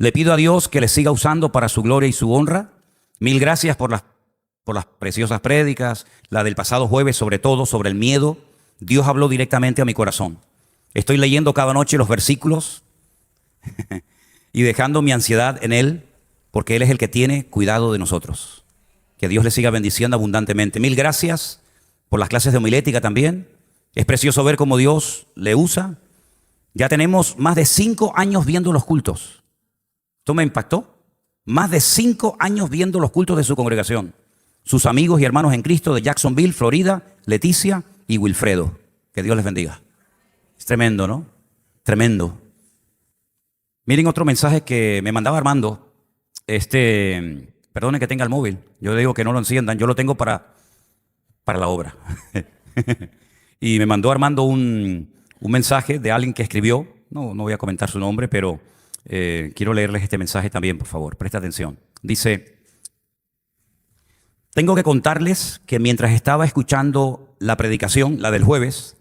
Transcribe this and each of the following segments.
Le pido a Dios que le siga usando para su gloria y su honra. Mil gracias por las preciosas prédicas, la del pasado jueves, sobre todo sobre el miedo. Dios habló directamente a mi corazón. Estoy leyendo cada noche los versículos y dejando mi ansiedad en Él, porque Él es el que tiene cuidado de nosotros. Que Dios le siga bendiciendo abundantemente. Mil gracias por las clases de homilética también. Es precioso ver cómo Dios le usa. Ya tenemos más de 5 años viendo los cultos. Esto me impactó. Más de 5 años viendo los cultos de su congregación. Sus amigos y hermanos en Cristo de Jacksonville, Florida, Leticia y Wilfredo. Que Dios les bendiga. Es tremendo, ¿no? Tremendo. Miren otro mensaje que me mandaba Armando. Perdone que tenga el móvil. Yo digo que no lo enciendan. Yo lo tengo para la obra. Y me mandó Armando un mensaje de alguien que escribió. No voy a comentar su nombre, pero quiero leerles este mensaje también, por favor. Presta atención. Dice: tengo que contarles que mientras estaba escuchando la predicación, la del jueves,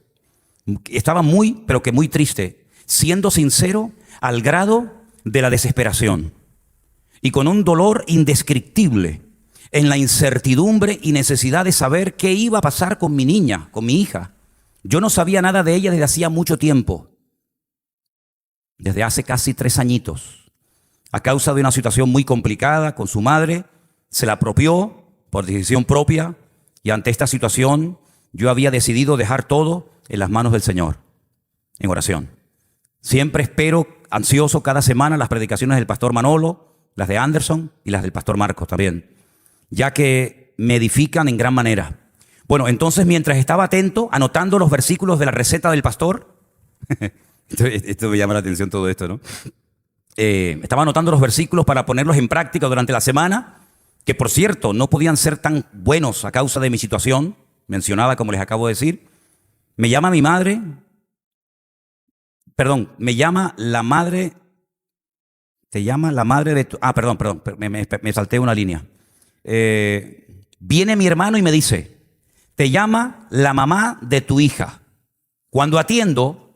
estaba muy, pero que muy triste, siendo sincero, al grado de la desesperación y con un dolor indescriptible en la incertidumbre y necesidad de saber qué iba a pasar con mi niña, con mi hija. Yo no sabía nada de ella desde hacía mucho tiempo, desde hace casi 3 añitos, a causa de una situación muy complicada con su madre. Se la apropió por decisión propia y ante esta situación yo había decidido dejar todo en las manos del Señor, en oración. Siempre espero ansioso cada semana las predicaciones del pastor Manolo, las de Anderson y las del pastor Marcos también, ya que me edifican en gran manera. Bueno, entonces mientras estaba atento, anotando los versículos de la receta del pastor, esto me llama la atención todo esto, ¿no? Estaba anotando los versículos para ponerlos en práctica durante la semana, que por cierto no podían ser tan buenos a causa de mi situación, mencionada como les acabo de decir. Me llama mi madre, me llama la madre, te llama la madre de tu, perdón, me salté una línea. Viene mi hermano y me dice: te llama la mamá de tu hija. Cuando atiendo,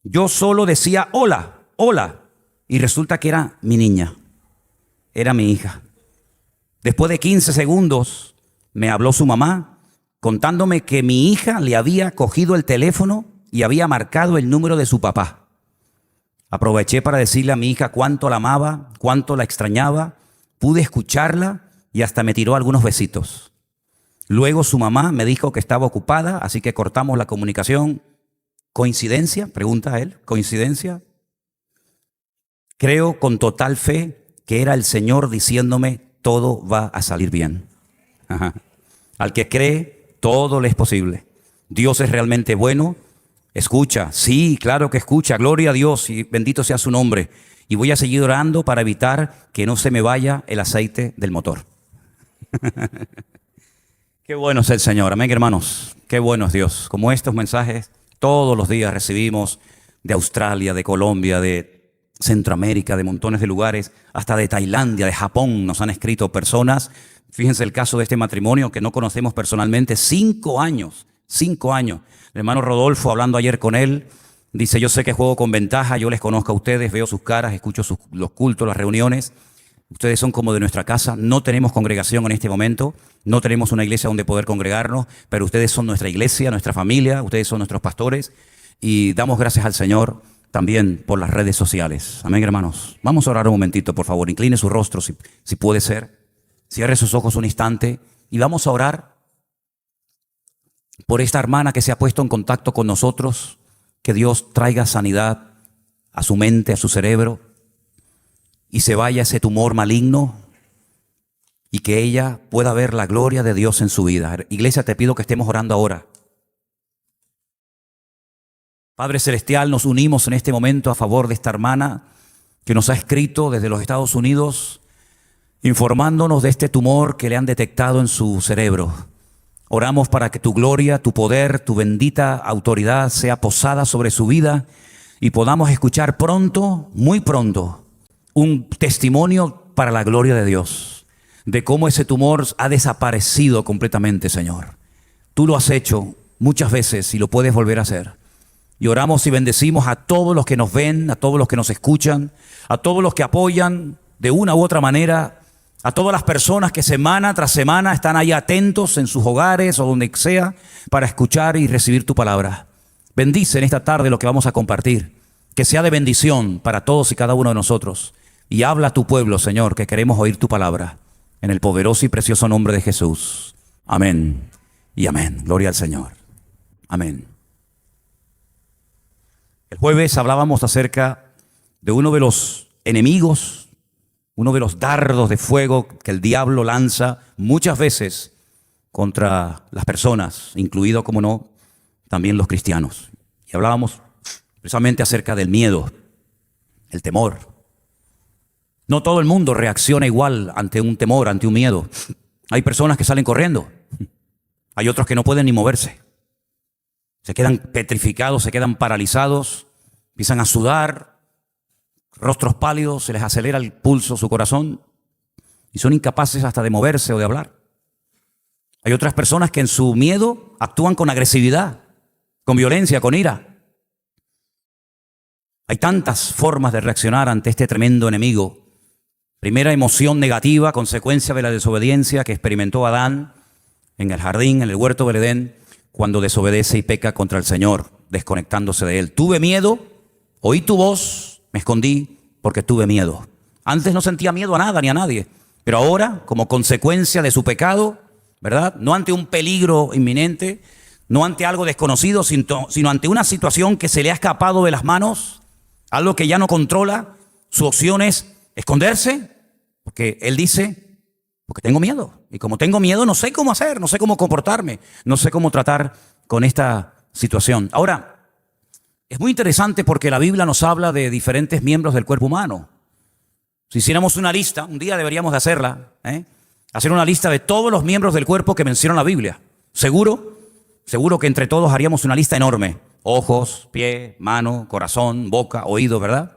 yo solo decía hola, hola, y resulta que era mi niña, era mi hija. Después de 15 segundos me habló su mamá contándome que mi hija le había cogido el teléfono y había marcado el número de su papá. Aproveché para decirle a mi hija cuánto la amaba, cuánto la extrañaba. Pude escucharla y hasta me tiró algunos besitos. Luego su mamá me dijo que estaba ocupada, así que cortamos la comunicación. ¿Coincidencia?, pregunta él. ¿Coincidencia? Creo con total fe que era el Señor diciéndome: todo va a salir bien. Ajá. Al que cree, todo le es posible. Dios es realmente bueno. Escucha, sí, claro que escucha. Gloria a Dios y bendito sea su nombre. Y voy a seguir orando para evitar que no se me vaya el aceite del motor. Qué bueno es el Señor, amén, hermanos. Qué bueno es Dios. Como estos mensajes todos los días recibimos de Australia, de Colombia, de Centroamérica, de montones de lugares, hasta de Tailandia, de Japón nos han escrito personas. Fíjense el caso de este matrimonio que no conocemos personalmente, 5 años. 5 años. El hermano Rodolfo, hablando ayer con él, dice: yo sé que juego con ventaja, yo les conozco a ustedes, veo sus caras, escucho los cultos, las reuniones. Ustedes son como de nuestra casa. No tenemos congregación en este momento, no tenemos una iglesia donde poder congregarnos, pero ustedes son nuestra iglesia, nuestra familia, ustedes son nuestros pastores y damos gracias al Señor también por las redes sociales. Amén, hermanos. Vamos a orar un momentito, por favor. Incline su rostro si puede ser. Cierre sus ojos un instante y vamos a orar por esta hermana que se ha puesto en contacto con nosotros. Que Dios traiga sanidad a su mente, a su cerebro, y se vaya ese tumor maligno y que ella pueda ver la gloria de Dios en su vida. Iglesia, te pido que estemos orando ahora. Padre Celestial, nos unimos en este momento a favor de esta hermana que nos ha escrito desde los Estados Unidos informándonos de este tumor que le han detectado en su cerebro. Oramos para que tu gloria, tu poder, tu bendita autoridad sea posada sobre su vida y podamos escuchar pronto, muy pronto, un testimonio para la gloria de Dios, de cómo ese tumor ha desaparecido completamente, Señor. Tú lo has hecho muchas veces y lo puedes volver a hacer. Y oramos y bendecimos a todos los que nos ven, a todos los que nos escuchan, a todos los que apoyan de una u otra manera, a todas las personas que semana tras semana están ahí atentos en sus hogares o donde sea para escuchar y recibir tu palabra. Bendice en esta tarde lo que vamos a compartir, que sea de bendición para todos y cada uno de nosotros. Y habla a tu pueblo, Señor, que queremos oír tu palabra. En el poderoso y precioso nombre de Jesús. Amén y amén. Gloria al Señor. Amén. El jueves hablábamos acerca de uno de los enemigos, uno de los dardos de fuego que el diablo lanza muchas veces contra las personas, incluido, como no, también los cristianos. Y hablábamos precisamente acerca del miedo, el temor. No todo el mundo reacciona igual ante un temor, ante un miedo. Hay personas que salen corriendo, hay otros que no pueden ni moverse. Se quedan petrificados, se quedan paralizados, empiezan a sudar, rostros pálidos, se les acelera el pulso, su corazón, y son incapaces hasta de moverse o de hablar. Hay otras personas que en su miedo actúan con agresividad, con violencia, con ira. Hay tantas formas de reaccionar ante este tremendo enemigo. Primera emoción negativa, consecuencia de la desobediencia que experimentó Adán en el jardín, en el huerto del Edén, cuando desobedece y peca contra el Señor, desconectándose de Él. Tuve miedo, oí tu voz, me escondí porque tuve miedo. Antes no sentía miedo a nada ni a nadie, pero ahora, como consecuencia de su pecado, ¿verdad? No ante un peligro inminente, no ante algo desconocido, sino ante una situación que se le ha escapado de las manos, algo que ya no controla, su opción es esconderse, porque él dice, porque tengo miedo. Y como tengo miedo, no sé cómo hacer, no sé cómo comportarme, no sé cómo tratar con esta situación. Ahora, es muy interesante porque la Biblia nos habla de diferentes miembros del cuerpo humano. Si hiciéramos una lista, un día deberíamos de hacerla, hacer una lista de todos los miembros del cuerpo que menciona la Biblia. Seguro que entre todos haríamos una lista enorme. Ojos, pie, mano, corazón, boca, oído, ¿verdad?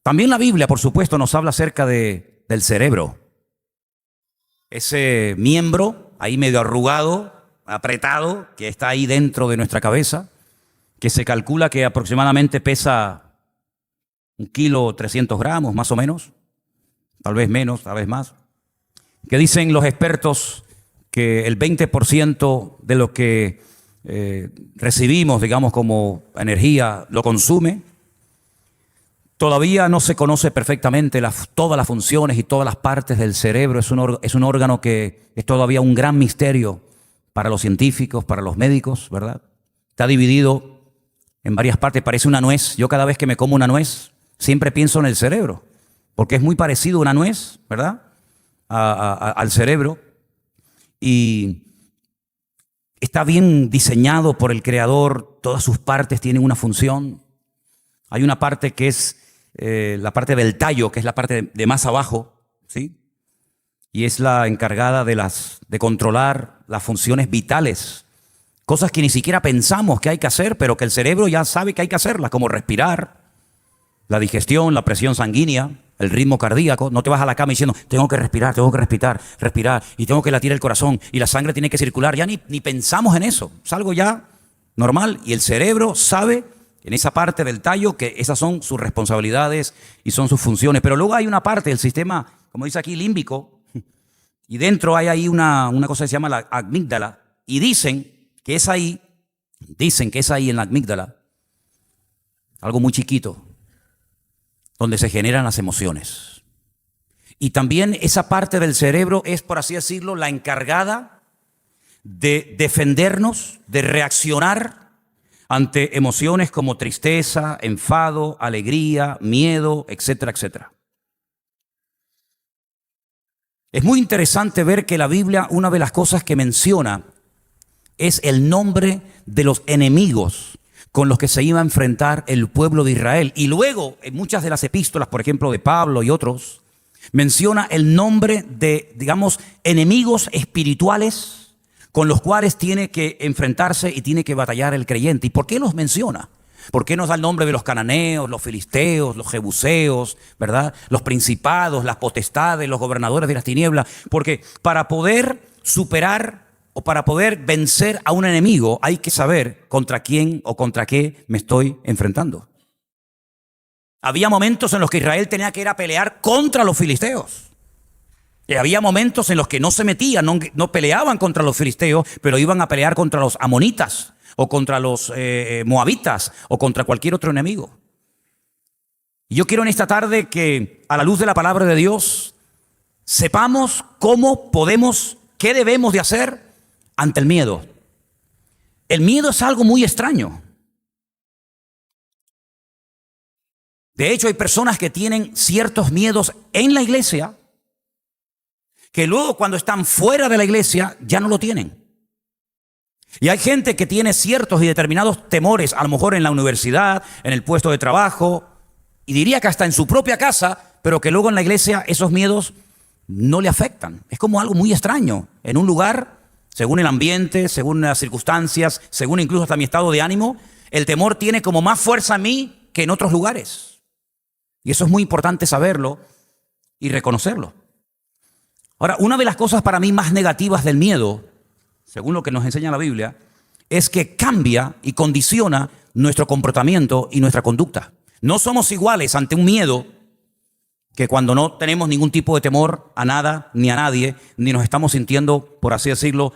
También la Biblia, por supuesto, nos habla acerca del cerebro. Ese miembro ahí medio arrugado, apretado, que está ahí dentro de nuestra cabeza, que se calcula que aproximadamente pesa 1,3 kg, más o menos, tal vez menos, tal vez más. Que dicen los expertos que el 20% de lo que recibimos, digamos, como energía, lo consume. Todavía no se conoce perfectamente todas las funciones y todas las partes del cerebro. Es un órgano que es todavía un gran misterio para los científicos, para los médicos, ¿verdad? Está dividido en varias partes, parece una nuez. Yo cada vez que me como una nuez, siempre pienso en el cerebro, porque es muy parecido una nuez, ¿verdad? Al cerebro. Y está bien diseñado por el Creador, todas sus partes tienen una función. Hay una parte que es la parte del tallo, que es la parte de más abajo, ¿sí? Y es la encargada de controlar las funciones vitales, cosas que ni siquiera pensamos que hay que hacer, pero que el cerebro ya sabe que hay que hacerlas, como respirar, la digestión, la presión sanguínea, el ritmo cardíaco. No te vas a la cama diciendo, tengo que respirar, y tengo que latir el corazón, y la sangre tiene que circular. Ya ni pensamos en eso, es algo ya normal, y el cerebro sabe en esa parte del tallo que esas son sus responsabilidades y son sus funciones. Pero luego hay una parte del sistema, como dice aquí, límbico, y dentro hay ahí una cosa que se llama la amígdala, y dicen que es ahí en la amígdala, algo muy chiquito, donde se generan las emociones. Y también esa parte del cerebro es, por así decirlo, la encargada de defendernos, de reaccionar ante emociones como tristeza, enfado, alegría, miedo, etcétera, etcétera. Es muy interesante ver que la Biblia, una de las cosas que menciona es el nombre de los enemigos con los que se iba a enfrentar el pueblo de Israel. Y luego, en muchas de las epístolas, por ejemplo, de Pablo y otros, menciona el nombre de, digamos, enemigos espirituales con los cuales tiene que enfrentarse y tiene que batallar el creyente. ¿Y por qué los menciona? ¿Por qué nos da el nombre de los cananeos, los filisteos, los jebuseos, ¿verdad? Los principados, las potestades, los gobernadores de las tinieblas? Porque para poder superar o para poder vencer a un enemigo, hay que saber contra quién o contra qué me estoy enfrentando. Había momentos en los que Israel tenía que ir a pelear contra los filisteos. Y había momentos en los que no se metían, no peleaban contra los filisteos, pero iban a pelear contra los amonitas, o contra los moabitas, o contra cualquier otro enemigo. Y yo quiero en esta tarde que, a la luz de la palabra de Dios, sepamos cómo podemos, qué debemos de hacer ante el miedo. El miedo es algo muy extraño. De hecho, hay personas que tienen ciertos miedos en la iglesia que luego cuando están fuera de la iglesia ya no lo tienen. Y hay gente que tiene ciertos y determinados temores, a lo mejor en la universidad, en el puesto de trabajo, y diría que hasta en su propia casa, pero que luego en la iglesia esos miedos no le afectan. Es como algo muy extraño. En un lugar, según el ambiente, según las circunstancias, según incluso hasta mi estado de ánimo, el temor tiene como más fuerza en mí que en otros lugares. Y eso es muy importante saberlo y reconocerlo. Ahora, una de las cosas para mí más negativas del miedo, según lo que nos enseña la Biblia, es que cambia y condiciona nuestro comportamiento y nuestra conducta. No somos iguales ante un miedo que cuando no tenemos ningún tipo de temor a nada ni a nadie, ni nos estamos sintiendo, por así decirlo,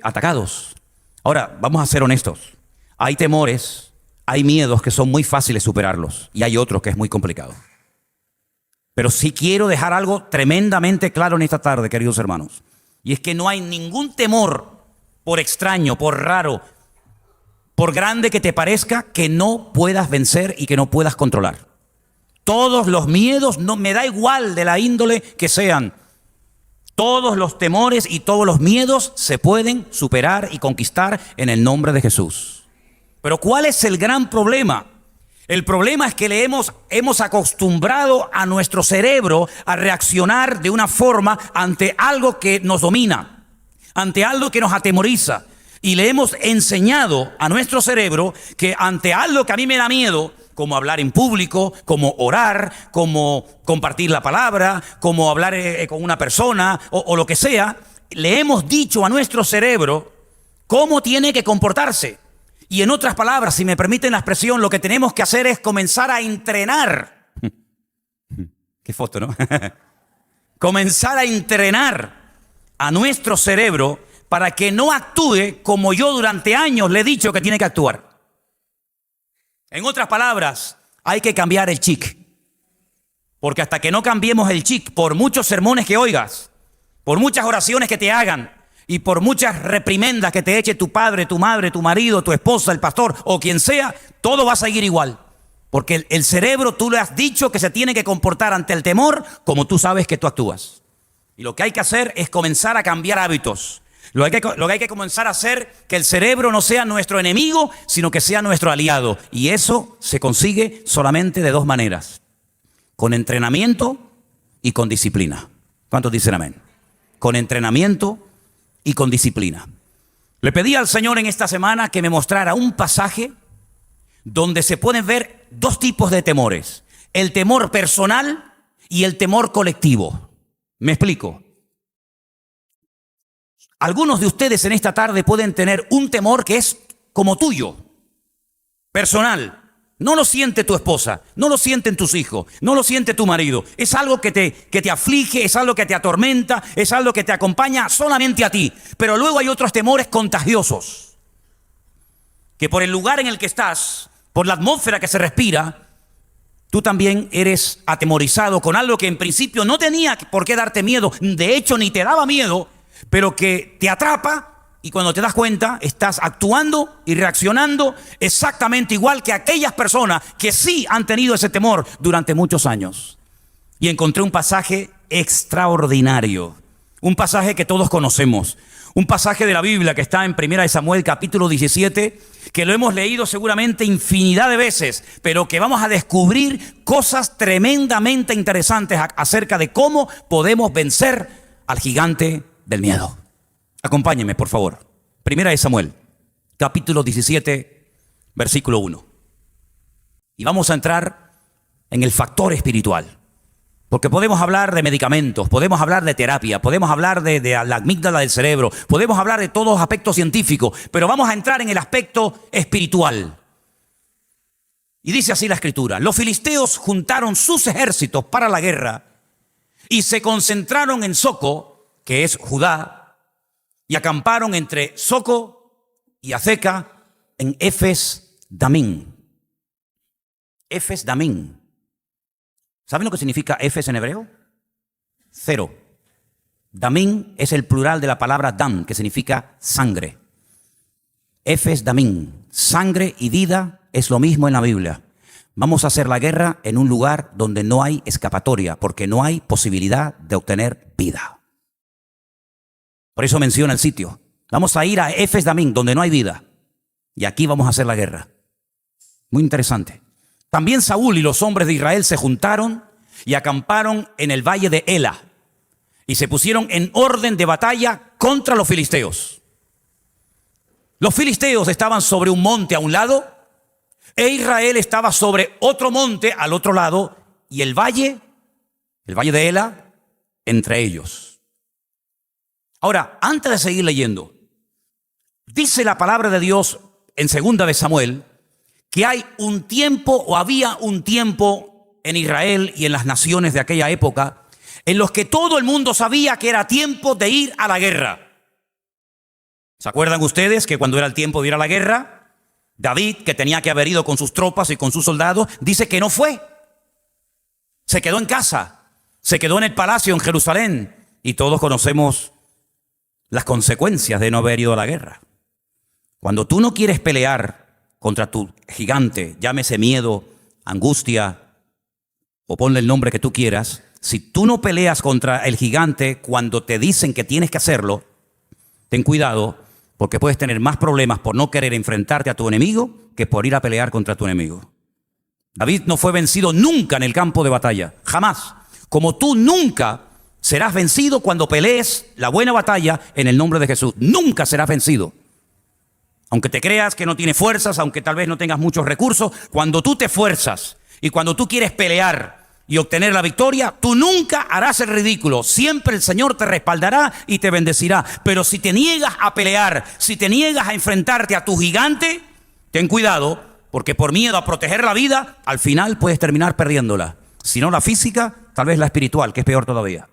atacados. Ahora, vamos a ser honestos. Hay temores, hay miedos que son muy fáciles superarlos y hay otros que es muy complicado. Pero sí quiero dejar algo tremendamente claro en esta tarde, queridos hermanos. Y es que no hay ningún temor, por extraño, por raro, por grande que te parezca, que no puedas vencer y que no puedas controlar. Todos los miedos, no me da igual de la índole que sean. Todos los temores y todos los miedos se pueden superar y conquistar en el nombre de Jesús. Pero ¿cuál es el gran problema? El problema es que le hemos acostumbrado a nuestro cerebro a reaccionar de una forma ante algo que nos domina, ante algo que nos atemoriza. Y le hemos enseñado a nuestro cerebro que ante algo que a mí me da miedo, como hablar en público, como orar, como compartir la palabra, como hablar con una persona o lo que sea, le hemos dicho a nuestro cerebro cómo tiene que comportarse. Y en otras palabras, si me permiten la expresión, lo que tenemos que hacer es comenzar a entrenar. Qué foto, ¿no? Comenzar a entrenar a nuestro cerebro para que no actúe como yo durante años le he dicho que tiene que actuar. En otras palabras, hay que cambiar el chip. Porque hasta que no cambiemos el chip, por muchos sermones que oigas, por muchas oraciones que te hagan, y por muchas reprimendas que te eche tu padre, tu madre, tu marido, tu esposa, el pastor o quien sea, todo va a seguir igual. Porque el cerebro, tú le has dicho que se tiene que comportar ante el temor como tú sabes que tú actúas. Y lo que hay que hacer es comenzar a cambiar hábitos. Lo que hay que comenzar a hacer que el cerebro no sea nuestro enemigo, sino que sea nuestro aliado. Y eso se consigue solamente de dos maneras: con entrenamiento y con disciplina. ¿Cuántos dicen amén? Con entrenamiento y con disciplina. Le pedí al Señor en esta semana que me mostrara un pasaje donde se pueden ver dos tipos de temores: el temor personal y el temor colectivo. Me explico. Algunos de ustedes en esta tarde pueden tener un temor que es como tuyo, personal. No lo siente tu esposa, no lo sienten tus hijos, no lo siente tu marido. Es algo que te aflige, es algo que te atormenta, es algo que te acompaña solamente a ti. Pero luego hay otros temores contagiosos, que por el lugar en el que estás, por la atmósfera que se respira, tú también eres atemorizado con algo que en principio no tenía por qué darte miedo. De hecho, ni te daba miedo, pero que te atrapa. Y cuando te das cuenta, estás actuando y reaccionando exactamente igual que aquellas personas que sí han tenido ese temor durante muchos años. Y encontré un pasaje extraordinario, un pasaje que todos conocemos, un pasaje de la Biblia que está en 1 Samuel capítulo 17, que lo hemos leído seguramente infinidad de veces, pero que vamos a descubrir cosas tremendamente interesantes acerca de cómo podemos vencer al gigante del miedo. Acompáñenme, por favor. 1 Samuel, capítulo 17, versículo 1. Y vamos a entrar en el factor espiritual. Porque podemos hablar de medicamentos, podemos hablar de terapia, podemos hablar de la amígdala del cerebro, podemos hablar de todos los aspectos científicos, pero vamos a entrar en el aspecto espiritual. Y dice así la Escritura: los filisteos juntaron sus ejércitos para la guerra y se concentraron en Soco, que es Judá, y acamparon entre Soco y Azeca en Efes Damín. Efes Damín. ¿Saben lo que significa Efes en hebreo? Cero. Damín es el plural de la palabra dam, que significa sangre. Efes Damín. Sangre y vida es lo mismo en la Biblia. Vamos a hacer la guerra en un lugar donde no hay escapatoria, porque no hay posibilidad de obtener vida. Por eso menciona el sitio. Vamos a ir a Efes Damín, donde no hay vida. Y aquí vamos a hacer la guerra. Muy interesante. También Saúl y los hombres de Israel se juntaron y acamparon en el valle de Ela y se pusieron en orden de batalla contra los filisteos. Los filisteos estaban sobre un monte a un lado e Israel estaba sobre otro monte al otro lado y el valle de Ela, entre ellos. Ahora, antes de seguir leyendo, dice la palabra de Dios en 2 de Samuel que hay un tiempo o había un tiempo en Israel y en las naciones de aquella época en los que todo el mundo sabía que era tiempo de ir a la guerra. ¿Se acuerdan ustedes que cuando era el tiempo de ir a la guerra, David, que tenía que haber ido con sus tropas y con sus soldados, dice que no fue? Se quedó en casa, se quedó en el palacio en Jerusalén y todos conocemos las consecuencias de no haber ido a la guerra. Cuando tú no quieres pelear contra tu gigante, llámese miedo, angustia o ponle el nombre que tú quieras, si tú no peleas contra el gigante cuando te dicen que tienes que hacerlo, ten cuidado, porque puedes tener más problemas por no querer enfrentarte a tu enemigo que por ir a pelear contra tu enemigo. David no fue vencido nunca en el campo de batalla, jamás. Como tú nunca serás vencido cuando pelees la buena batalla en el nombre de Jesús. Nunca serás vencido. Aunque te creas que no tienes fuerzas, aunque tal vez no tengas muchos recursos, cuando tú te esfuerzas y cuando tú quieres pelear y obtener la victoria, tú nunca harás el ridículo. Siempre el Señor te respaldará y te bendecirá. Pero si te niegas a pelear, si te niegas a enfrentarte a tu gigante, ten cuidado, porque por miedo a proteger la vida, al final puedes terminar perdiéndola. Si no la física, tal vez la espiritual, que es peor todavía.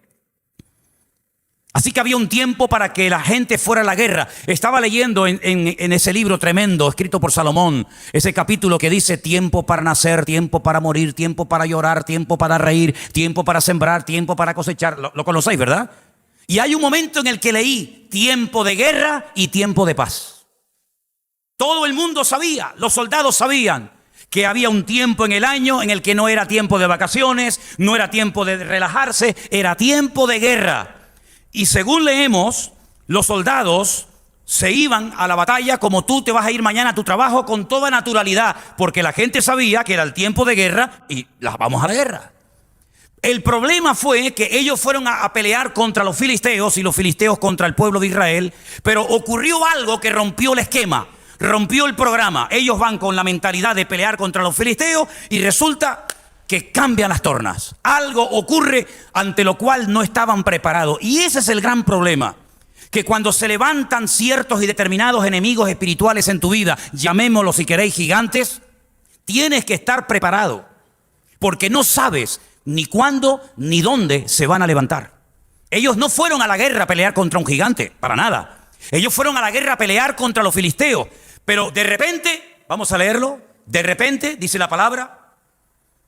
Así que había un tiempo para que la gente fuera a la guerra. Estaba leyendo en ese libro tremendo escrito por Salomón, ese capítulo que dice: tiempo para nacer, tiempo para morir, tiempo para llorar, tiempo para reír, tiempo para sembrar, tiempo para cosechar. Lo conocéis, ¿verdad? Y hay un momento en el que leí tiempo de guerra y tiempo de paz. Todo el mundo sabía, los soldados sabían que había un tiempo en el año en el que no era tiempo de vacaciones, no era tiempo de relajarse, era tiempo de guerra. Y según leemos, los soldados se iban a la batalla como tú te vas a ir mañana a tu trabajo, con toda naturalidad, porque la gente sabía que era el tiempo de guerra y las vamos a la guerra. El problema fue que ellos fueron a pelear contra los filisteos y los filisteos contra el pueblo de Israel, pero ocurrió algo que rompió el esquema, rompió el programa. Ellos van con la mentalidad de pelear contra los filisteos y resulta que cambian las tornas. Algo ocurre ante lo cual no estaban preparados. Y ese es el gran problema, que cuando se levantan ciertos y determinados enemigos espirituales en tu vida, llamémoslos si queréis gigantes, tienes que estar preparado, porque no sabes ni cuándo ni dónde se van a levantar. Ellos no fueron a la guerra a pelear contra un gigante, para nada. Ellos fueron a la guerra a pelear contra los filisteos, pero de repente, vamos a leerlo, de repente, dice la palabra,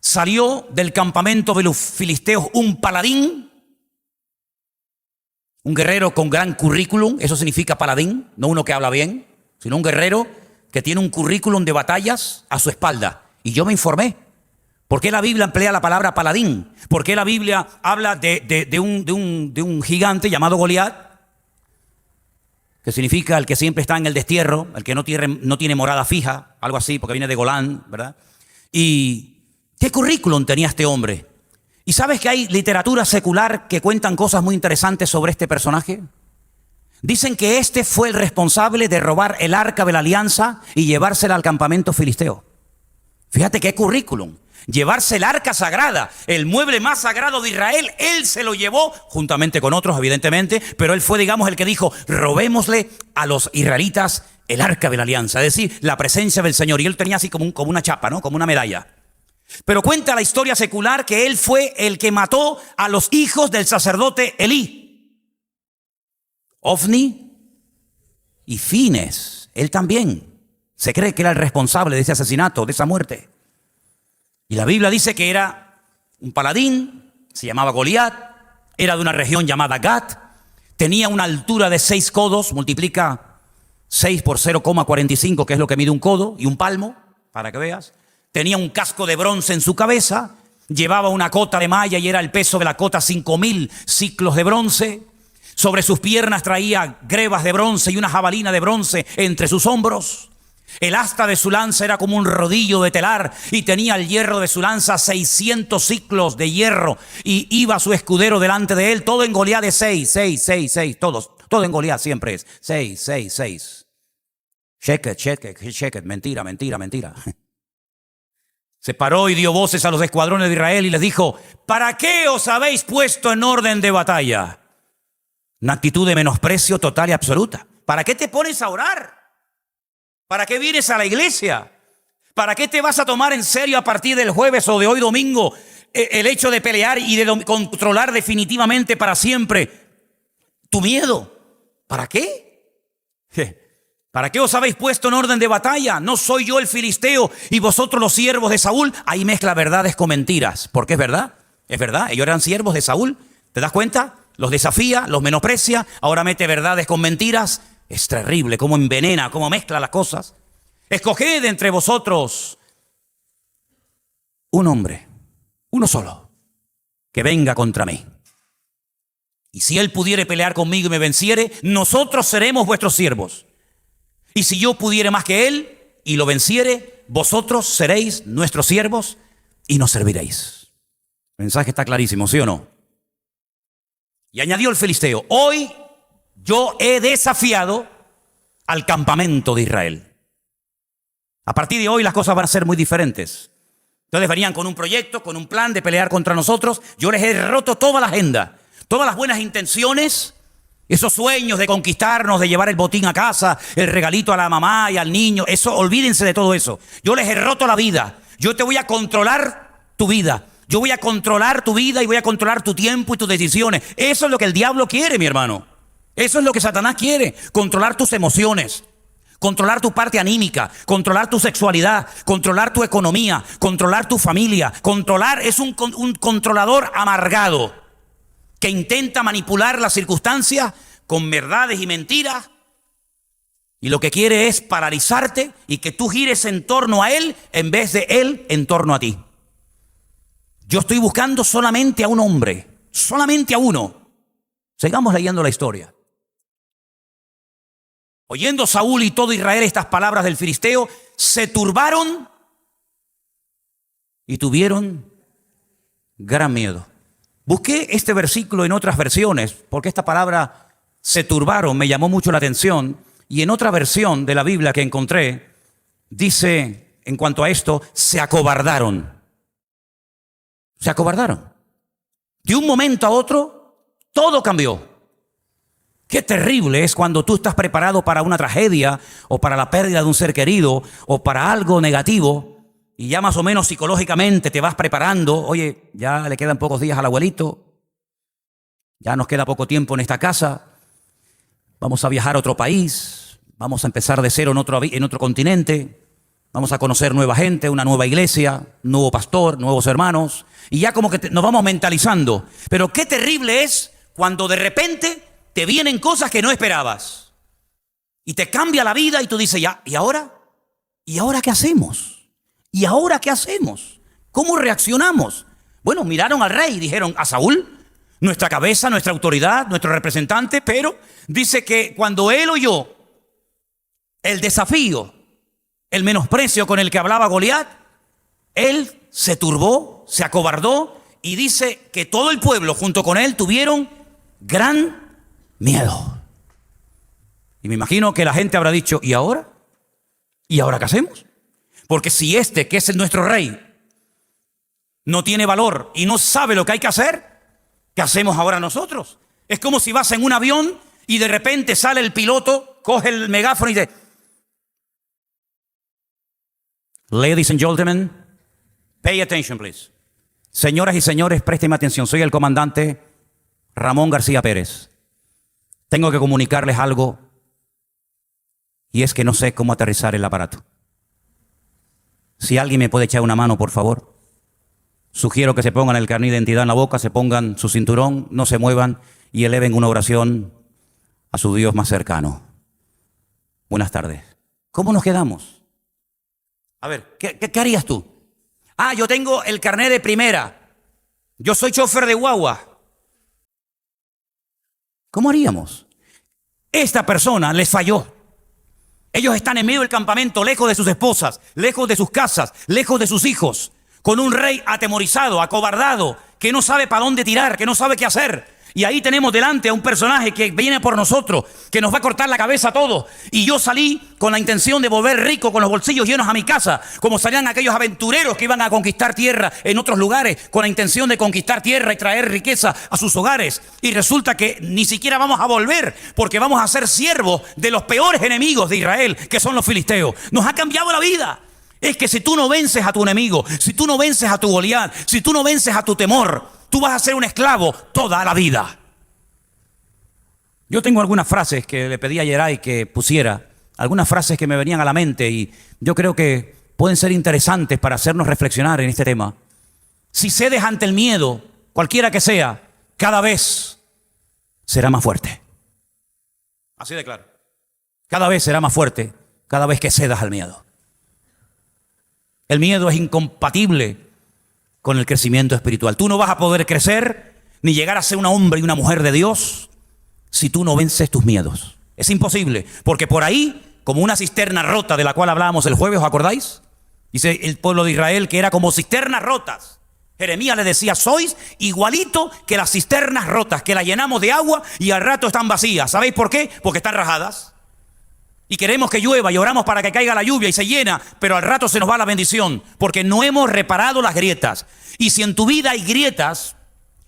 salió del campamento de los filisteos un paladín, un guerrero con gran currículum. Eso significa paladín, no uno que habla bien, sino un guerrero que tiene un currículum de batallas a su espalda. Y yo me informé. ¿Por qué la Biblia emplea la palabra paladín? ¿Por qué la Biblia habla de un gigante llamado Goliat? Que significa el que siempre está en el destierro, el que no tiene morada fija, algo así, porque viene de Golán, ¿verdad? Y ¿qué currículum tenía este hombre? ¿Y sabes que hay literatura secular que cuentan cosas muy interesantes sobre este personaje? Dicen que este fue el responsable de robar el arca de la alianza y llevársela al campamento filisteo. Fíjate qué currículum. llevarse el arca sagrada, el mueble más sagrado de Israel. Él se lo llevó, juntamente con otros, evidentemente, pero él fue, digamos, el que dijo, robémosle a los israelitas el arca de la alianza, es decir, la presencia del Señor. Y él tenía así como una chapa, ¿no? Como una medalla. Pero cuenta la historia secular que él fue el que mató a los hijos del sacerdote Elí, Ofni y Fines. Él también. Se cree que era el responsable de ese asesinato, de esa muerte. Y la Biblia dice que era un paladín, se llamaba Goliat, era de una región llamada Gat, tenía una altura de 6 codos, multiplica 6 por 0,45, que es lo que mide un codo, y un palmo, para que veas. Tenía un casco de bronce en su cabeza, llevaba una cota de malla y era el peso de la cota 5.000 ciclos de bronce. Sobre sus piernas traía grebas de bronce y una jabalina de bronce entre sus hombros. El asta de su lanza era como un rodillo de telar y tenía el hierro de su lanza 600 ciclos de hierro. Y iba su escudero delante de él, todo en Goliat de 6, todo en Goliat siempre es 6. Check it, mentira. Se paró y dio voces a los escuadrones de Israel y les dijo, ¿para qué os habéis puesto en orden de batalla? Una actitud de menosprecio total y absoluta. ¿Para qué te pones a orar? ¿Para qué vienes a la iglesia? ¿Para qué te vas a tomar en serio a partir del jueves o de hoy domingo el hecho de pelear y de controlar definitivamente para siempre tu miedo? ¿Para qué? ¿Para qué os habéis puesto en orden de batalla? ¿No soy yo el filisteo y vosotros los siervos de Saúl? Ahí mezcla verdades con mentiras. Porque es verdad, ellos eran siervos de Saúl. ¿Te das cuenta? Los desafía, los menosprecia, ahora mete verdades con mentiras. Es terrible cómo envenena, cómo mezcla las cosas. Escoged entre vosotros un hombre, uno solo, que venga contra mí. Y si él pudiere pelear conmigo y me venciere, nosotros seremos vuestros siervos. Y si yo pudiere más que él y lo venciere, vosotros seréis nuestros siervos y nos serviréis. El mensaje está clarísimo, ¿sí o no? Y añadió el filisteo, hoy yo he desafiado al campamento de Israel. A partir de hoy las cosas van a ser muy diferentes. Entonces venían con un proyecto, con un plan de pelear contra nosotros. Yo les he roto toda la agenda, todas las buenas intenciones, esos sueños de conquistarnos, de llevar el botín a casa, el regalito a la mamá y al niño. Eso, olvídense de todo eso. Yo les he roto la vida. Yo te voy a controlar tu vida. Yo voy a controlar tu vida y voy a controlar tu tiempo y tus decisiones. Eso es lo que el diablo quiere, mi hermano. Eso es lo que Satanás quiere. Controlar tus emociones, controlar tu parte anímica, controlar tu sexualidad, controlar tu economía, controlar tu familia. Controlar es un controlador amargado que intenta manipular las circunstancias con verdades y mentiras. Y lo que quiere es paralizarte y que tú gires en torno a él en vez de él en torno a ti. Yo estoy buscando solamente a un hombre, solamente a uno. Sigamos leyendo la historia. Oyendo Saúl y todo Israel estas palabras del filisteo, se turbaron y tuvieron gran miedo. Busqué este versículo en otras versiones, porque esta palabra se turbaron me llamó mucho la atención. Y en otra versión de la Biblia que encontré, dice en cuanto a esto, se acobardaron. Se acobardaron. De un momento a otro, todo cambió. Qué terrible es cuando tú estás preparado para una tragedia o para la pérdida de un ser querido o para algo negativo y ya más o menos psicológicamente te vas preparando. Oye, ya le quedan pocos días al abuelito, ya nos queda poco tiempo en esta casa, vamos a viajar a otro país, vamos a empezar de cero en otro continente, vamos a conocer nueva gente, una nueva iglesia, nuevo pastor, nuevos hermanos, y ya como que nos vamos mentalizando. Pero qué terrible es cuando de repente te vienen cosas que no esperabas y te cambia la vida y tú dices, ya, ¿y ahora? ¿Y ahora qué hacemos? ¿Y ahora qué hacemos? ¿Cómo reaccionamos? Bueno, miraron al rey y dijeron, a Saúl, nuestra cabeza, nuestra autoridad, nuestro representante, pero dice que cuando él oyó el desafío, el menosprecio con el que hablaba Goliat, él se turbó, se acobardó y dice que todo el pueblo junto con él tuvieron gran miedo. Y me imagino que la gente habrá dicho, ¿y ahora? ¿Y ahora qué hacemos? Porque si este, que es nuestro rey, no tiene valor y no sabe lo que hay que hacer, ¿qué hacemos ahora nosotros? Es como si vas en un avión y de repente sale el piloto, coge el megáfono y dice: Ladies and gentlemen, pay attention, please. Señoras y señores, presten atención. Soy el comandante Ramón García Pérez. Tengo que comunicarles algo, y es que no sé cómo aterrizar el aparato. Si alguien me puede echar una mano, por favor. Sugiero que se pongan el carnet de identidad en la boca, se pongan su cinturón, no se muevan y eleven una oración a su Dios más cercano. Buenas tardes. ¿Cómo nos quedamos? A ver, ¿qué harías tú? Ah, yo tengo el carnet de primera. Yo soy chofer de guagua. ¿Cómo haríamos? Esta persona les falló. Ellos están en medio del campamento, lejos de sus esposas, lejos de sus casas, lejos de sus hijos, con un rey atemorizado, acobardado, que no sabe para dónde tirar, que no sabe qué hacer. Y ahí tenemos delante a un personaje que viene por nosotros, que nos va a cortar la cabeza a todos. Y yo salí con la intención de volver rico, con los bolsillos llenos a mi casa, como salían aquellos aventureros que iban a conquistar tierra en otros lugares, con la intención de conquistar tierra y traer riqueza a sus hogares. Y resulta que ni siquiera vamos a volver, porque vamos a ser siervos de los peores enemigos de Israel, que son los filisteos. Nos ha cambiado la vida. Es que si tú no vences a tu enemigo, si tú no vences a tu Goliat, si tú no vences a tu temor, tú vas a ser un esclavo toda la vida. Yo tengo algunas frases que le pedí a Yeray que pusiera, algunas frases que me venían a la mente y yo creo que pueden ser interesantes para hacernos reflexionar en este tema. Si cedes ante el miedo, cualquiera que sea, cada vez será más fuerte. Así de claro. Cada vez será más fuerte, cada vez que cedas al miedo. El miedo es incompatible con el crecimiento espiritual. Tú no vas a poder crecer ni llegar a ser un hombre y una mujer de Dios si tú no vences tus miedos. Es imposible, porque por ahí, como una cisterna rota de la cual hablábamos el jueves, ¿os acordáis? Dice el pueblo de Israel que era como cisternas rotas. Jeremías le decía: sois igualito que las cisternas rotas, que las llenamos de agua y al rato están vacías. ¿Sabéis por qué? Porque están rajadas. Y queremos que llueva y oramos para que caiga la lluvia y se llena, pero al rato se nos va la bendición, porque no hemos reparado las grietas. Y si en tu vida hay grietas,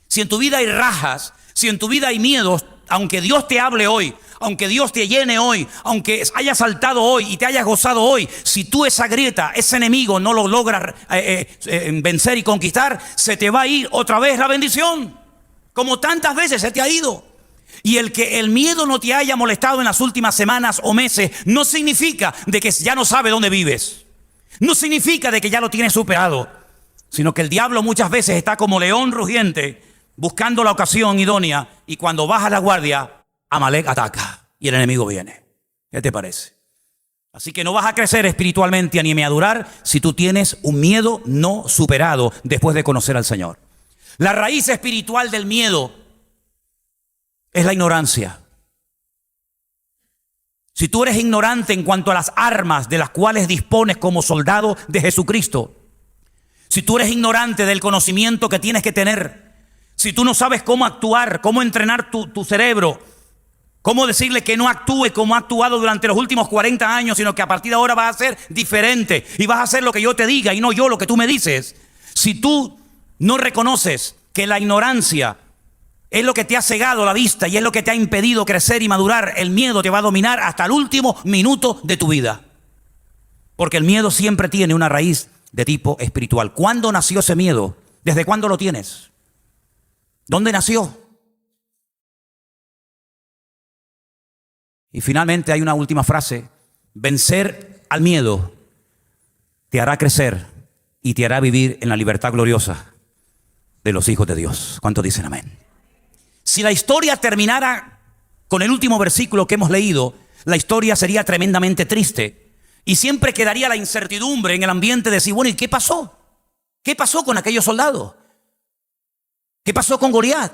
si en tu vida hay rajas, si en tu vida hay miedos, aunque Dios te hable hoy, aunque Dios te llene hoy, aunque hayas saltado hoy y te hayas gozado hoy, si tú esa grieta, ese enemigo no lo logras vencer y conquistar, se te va a ir otra vez la bendición, como tantas veces se te ha ido. Y el que el miedo no te haya molestado en las últimas semanas o meses no significa de que ya no sabe dónde vives. No significa de que ya lo tienes superado, sino que el diablo muchas veces está como león rugiente buscando la ocasión idónea, y cuando baja la guardia, Amalek ataca y el enemigo viene. ¿Qué te parece? Así que no vas a crecer espiritualmente ni a durar si tú tienes un miedo no superado después de conocer al Señor. La raíz espiritual del miedo es la ignorancia. Si tú eres ignorante en cuanto a las armas de las cuales dispones como soldado de Jesucristo, si tú eres ignorante del conocimiento que tienes que tener, si tú no sabes cómo actuar, cómo entrenar tu cerebro, cómo decirle que no actúe como ha actuado durante los últimos 40 años, sino que a partir de ahora vas a ser diferente y vas a hacer lo que yo te diga y no yo lo que tú me dices. Si tú no reconoces que la ignorancia es lo que te ha cegado la vista y es lo que te ha impedido crecer y madurar, el miedo te va a dominar hasta el último minuto de tu vida. Porque el miedo siempre tiene una raíz de tipo espiritual. ¿Cuándo nació ese miedo? ¿Desde cuándo lo tienes? ¿Dónde nació? Y finalmente hay una última frase: vencer al miedo te hará crecer y te hará vivir en la libertad gloriosa de los hijos de Dios. ¿Cuántos dicen amén? Si la historia terminara con el último versículo que hemos leído, la historia sería tremendamente triste y siempre quedaría la incertidumbre en el ambiente de decir: bueno, ¿y qué pasó? ¿Qué pasó con aquellos soldados? ¿Qué pasó con Goliat?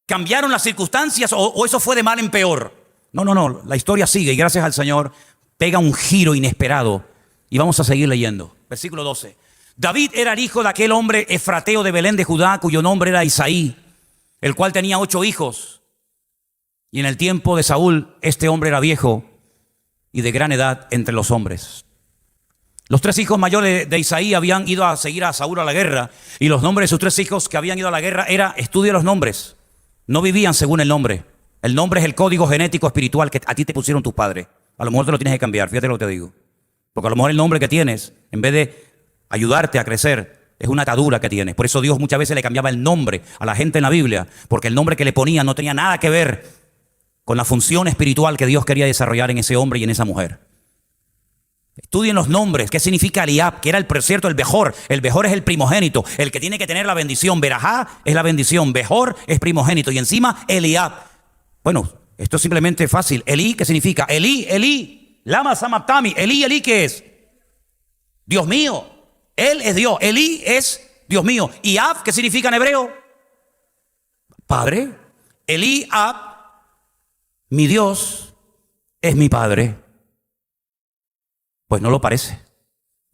¿Cambiaron las circunstancias o eso fue de mal en peor? No, la historia sigue y gracias al Señor pega un giro inesperado y vamos a seguir leyendo. Versículo 12. David era el hijo de aquel hombre efrateo de Belén de Judá, cuyo nombre era Isaí, el cual tenía 8 hijos. Y en el tiempo de Saúl, este hombre era viejo y de gran edad entre los hombres. Los 3 hijos mayores de Isaí habían ido a seguir a Saúl a la guerra, y los nombres de sus 3 hijos que habían ido a la guerra era, estudia los nombres. No vivían según el nombre. El nombre es el código genético espiritual que a ti te pusieron tus padres. A lo mejor te lo tienes que cambiar, fíjate lo que te digo. Porque a lo mejor el nombre que tienes, en vez de ayudarte a crecer, es una atadura que tienes. Por eso Dios muchas veces le cambiaba el nombre a la gente en la Biblia, porque el nombre que le ponía no tenía nada que ver con la función espiritual que Dios quería desarrollar en ese hombre y en esa mujer. Estudien los nombres. ¿Qué significa Eliab? Que era el cierto, el Bejor. El Bejor es el primogénito, el que tiene que tener la bendición. Berajá es la bendición, Bejor es primogénito, y encima Eliab. Bueno, esto es simplemente fácil. Elí, ¿qué significa? Elí, Elí, lama samaptami. Elí, Elí, ¿qué es? Dios mío. Él es Dios. Elí es Dios mío. Y Ab, ¿qué significa en hebreo? Padre. Elí, Ab, mi Dios es mi Padre. Pues no lo parece.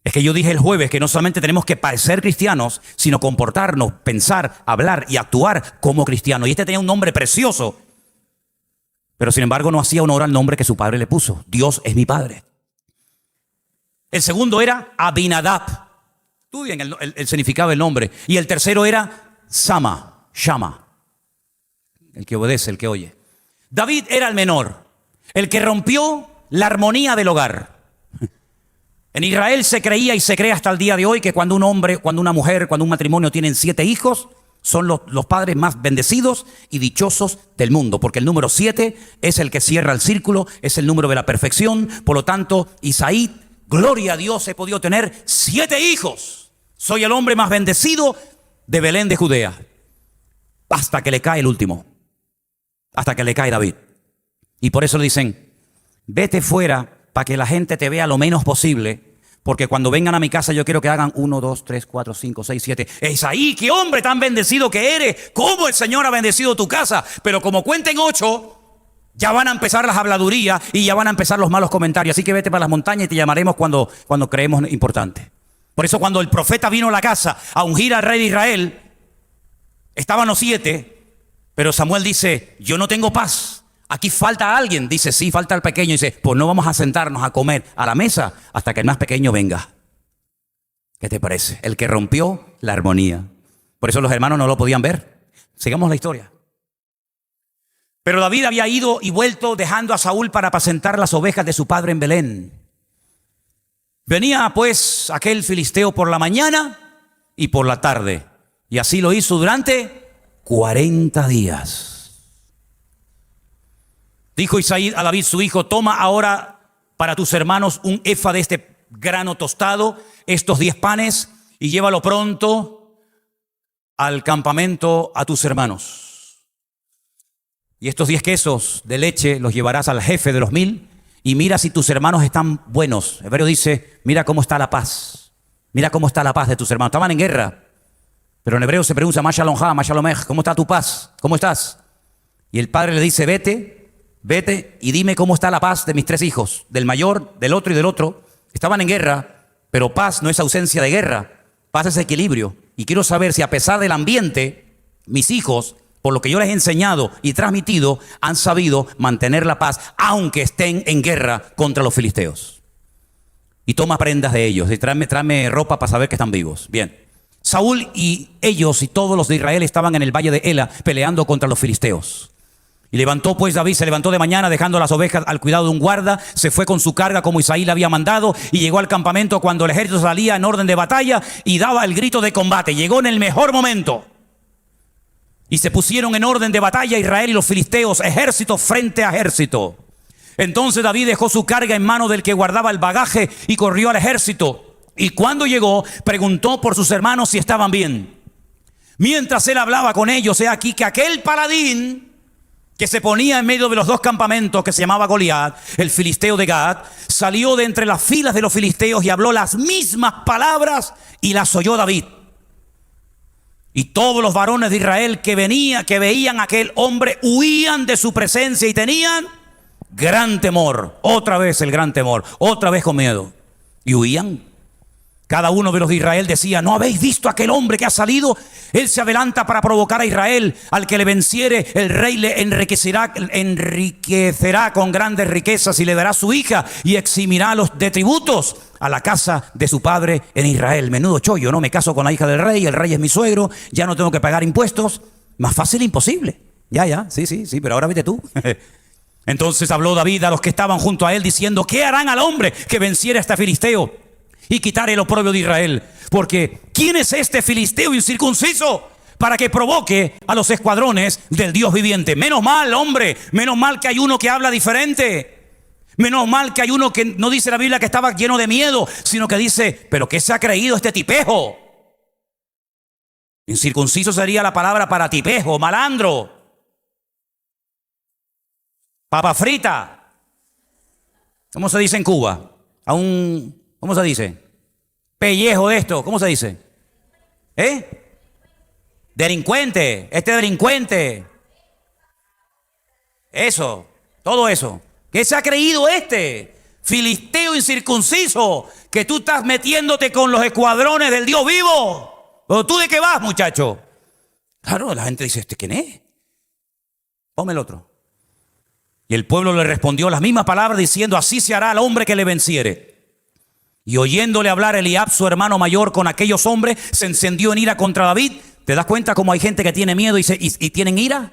Es que yo dije el jueves que no solamente tenemos que parecer cristianos, sino comportarnos, pensar, hablar y actuar como cristianos. Y este tenía un nombre precioso, pero sin embargo no hacía honor al nombre que su padre le puso. Dios es mi Padre. El segundo era Abinadab. Estudien el significado del nombre. Y el tercero era Sama, Shama. El que obedece, el que oye. David era el menor, el que rompió la armonía del hogar. En Israel se creía y se cree hasta el día de hoy que cuando un hombre, cuando una mujer, cuando un matrimonio tienen 7 hijos, son los padres más bendecidos y dichosos del mundo, porque el número 7 es el que cierra el círculo, es el número de la perfección. Por lo tanto, Isaí, gloria a Dios, he podido tener 7 hijos. Soy el hombre más bendecido de Belén de Judea. Hasta que le cae el último, hasta que le cae David. Y por eso le dicen, vete fuera para que la gente te vea lo menos posible, porque cuando vengan a mi casa yo quiero que hagan 1, 2, 3, 4, 5, 6, 7. Isaí, qué hombre tan bendecido que eres. ¿Cómo el Señor ha bendecido tu casa? Pero como cuenten 8, ya van a empezar las habladurías y ya van a empezar los malos comentarios. Así que vete para las montañas y te llamaremos cuando creemos importante. Por eso cuando el profeta vino a la casa a ungir al rey de Israel, estaban los 7, pero Samuel dice, yo no tengo paz. Aquí falta alguien. Dice, sí, falta el pequeño. Dice, pues no vamos a sentarnos a comer a la mesa hasta que el más pequeño venga. ¿Qué te parece? El que rompió la armonía. Por eso los hermanos no lo podían ver. Sigamos la historia. Pero David había ido y vuelto dejando a Saúl para apacentar las ovejas de su padre en Belén. Venía pues aquel filisteo por la mañana y por la tarde. Y así lo hizo durante 40 días. Dijo Isaí a David su hijo, toma ahora para tus hermanos un efa de este grano tostado, estos 10 panes, y llévalo pronto al campamento a tus hermanos. Y estos 10 quesos de leche los llevarás al jefe de los 1000 y mira si tus hermanos están buenos. El hebreo dice, mira cómo está la paz. Mira cómo está la paz de tus hermanos. Estaban en guerra, pero en hebreo se pronuncia Mashalomha, Mashalomech. ¿Cómo está tu paz? ¿Cómo estás? Y el padre le dice, vete y dime cómo está la paz de mis 3 hijos, del mayor, del otro y del otro. Estaban en guerra, pero paz no es ausencia de guerra, paz es equilibrio. Y quiero saber si a pesar del ambiente, mis hijos, por lo que yo les he enseñado y transmitido, han sabido mantener la paz, aunque estén en guerra contra los filisteos. Y toma prendas de ellos, y tráeme ropa para saber que están vivos. Bien, Saúl y ellos y todos los de Israel estaban en el valle de Ela peleando contra los filisteos. Y levantó pues David, se levantó de mañana dejando las ovejas al cuidado de un guarda, se fue con su carga como Isaí le había mandado y llegó al campamento cuando el ejército salía en orden de batalla y daba el grito de combate. Llegó en el mejor momento. Y se pusieron en orden de batalla Israel y los filisteos, ejército frente a ejército. Entonces David dejó su carga en mano del que guardaba el bagaje y corrió al ejército. Y cuando llegó, preguntó por sus hermanos si estaban bien. Mientras él hablaba con ellos, he aquí que aquel paladín que se ponía en medio de los 2 campamentos, que se llamaba Goliat, el filisteo de Gad, salió de entre las filas de los filisteos y habló las mismas palabras y las oyó David. Y todos los varones de Israel que veían a aquel hombre, huían de su presencia y tenían gran temor. Otra vez el gran temor, otra vez con miedo. Y huían. Cada uno de los de Israel decía: ¿no habéis visto a aquel hombre que ha salido? Él se adelanta para provocar a Israel. Al que le venciere, el rey le enriquecerá con grandes riquezas y le dará su hija y eximirá los de tributos a la casa de su padre en Israel. Menudo chollo, ¿no? Me caso con la hija del rey, el rey es mi suegro, ya no tengo que pagar impuestos. Más fácil imposible. Ya, sí, pero ahora vete tú. Entonces habló David a los que estaban junto a él diciendo: ¿qué harán al hombre que venciere a este filisteo y quitare el oprobio de Israel? Porque ¿quién es este filisteo incircunciso para que provoque a los escuadrones del Dios viviente? Menos mal, hombre, menos mal que hay uno que habla diferente. Menos mal que hay uno que no dice la Biblia que estaba lleno de miedo, sino que dice: ¿pero qué se ha creído este tipejo? Incircunciso sería la palabra para tipejo, malandro, papa frita. ¿Cómo se dice en Cuba? ¿Cómo se dice? Pellejo de esto, ¿cómo se dice? Delincuente, este delincuente. Eso, todo eso. ¿Qué se ha creído este filisteo incircunciso que tú estás metiéndote con los escuadrones del Dios vivo? ¿Pero tú de qué vas, muchacho? Claro, la gente dice: ¿este quién es? Ponme el otro. Y el pueblo le respondió las mismas palabras diciendo: así se hará al hombre que le venciere. Y oyéndole hablar Eliab, su hermano mayor, con aquellos hombres, se encendió en ira contra David. ¿Te das cuenta cómo hay gente que tiene miedo y tienen ira?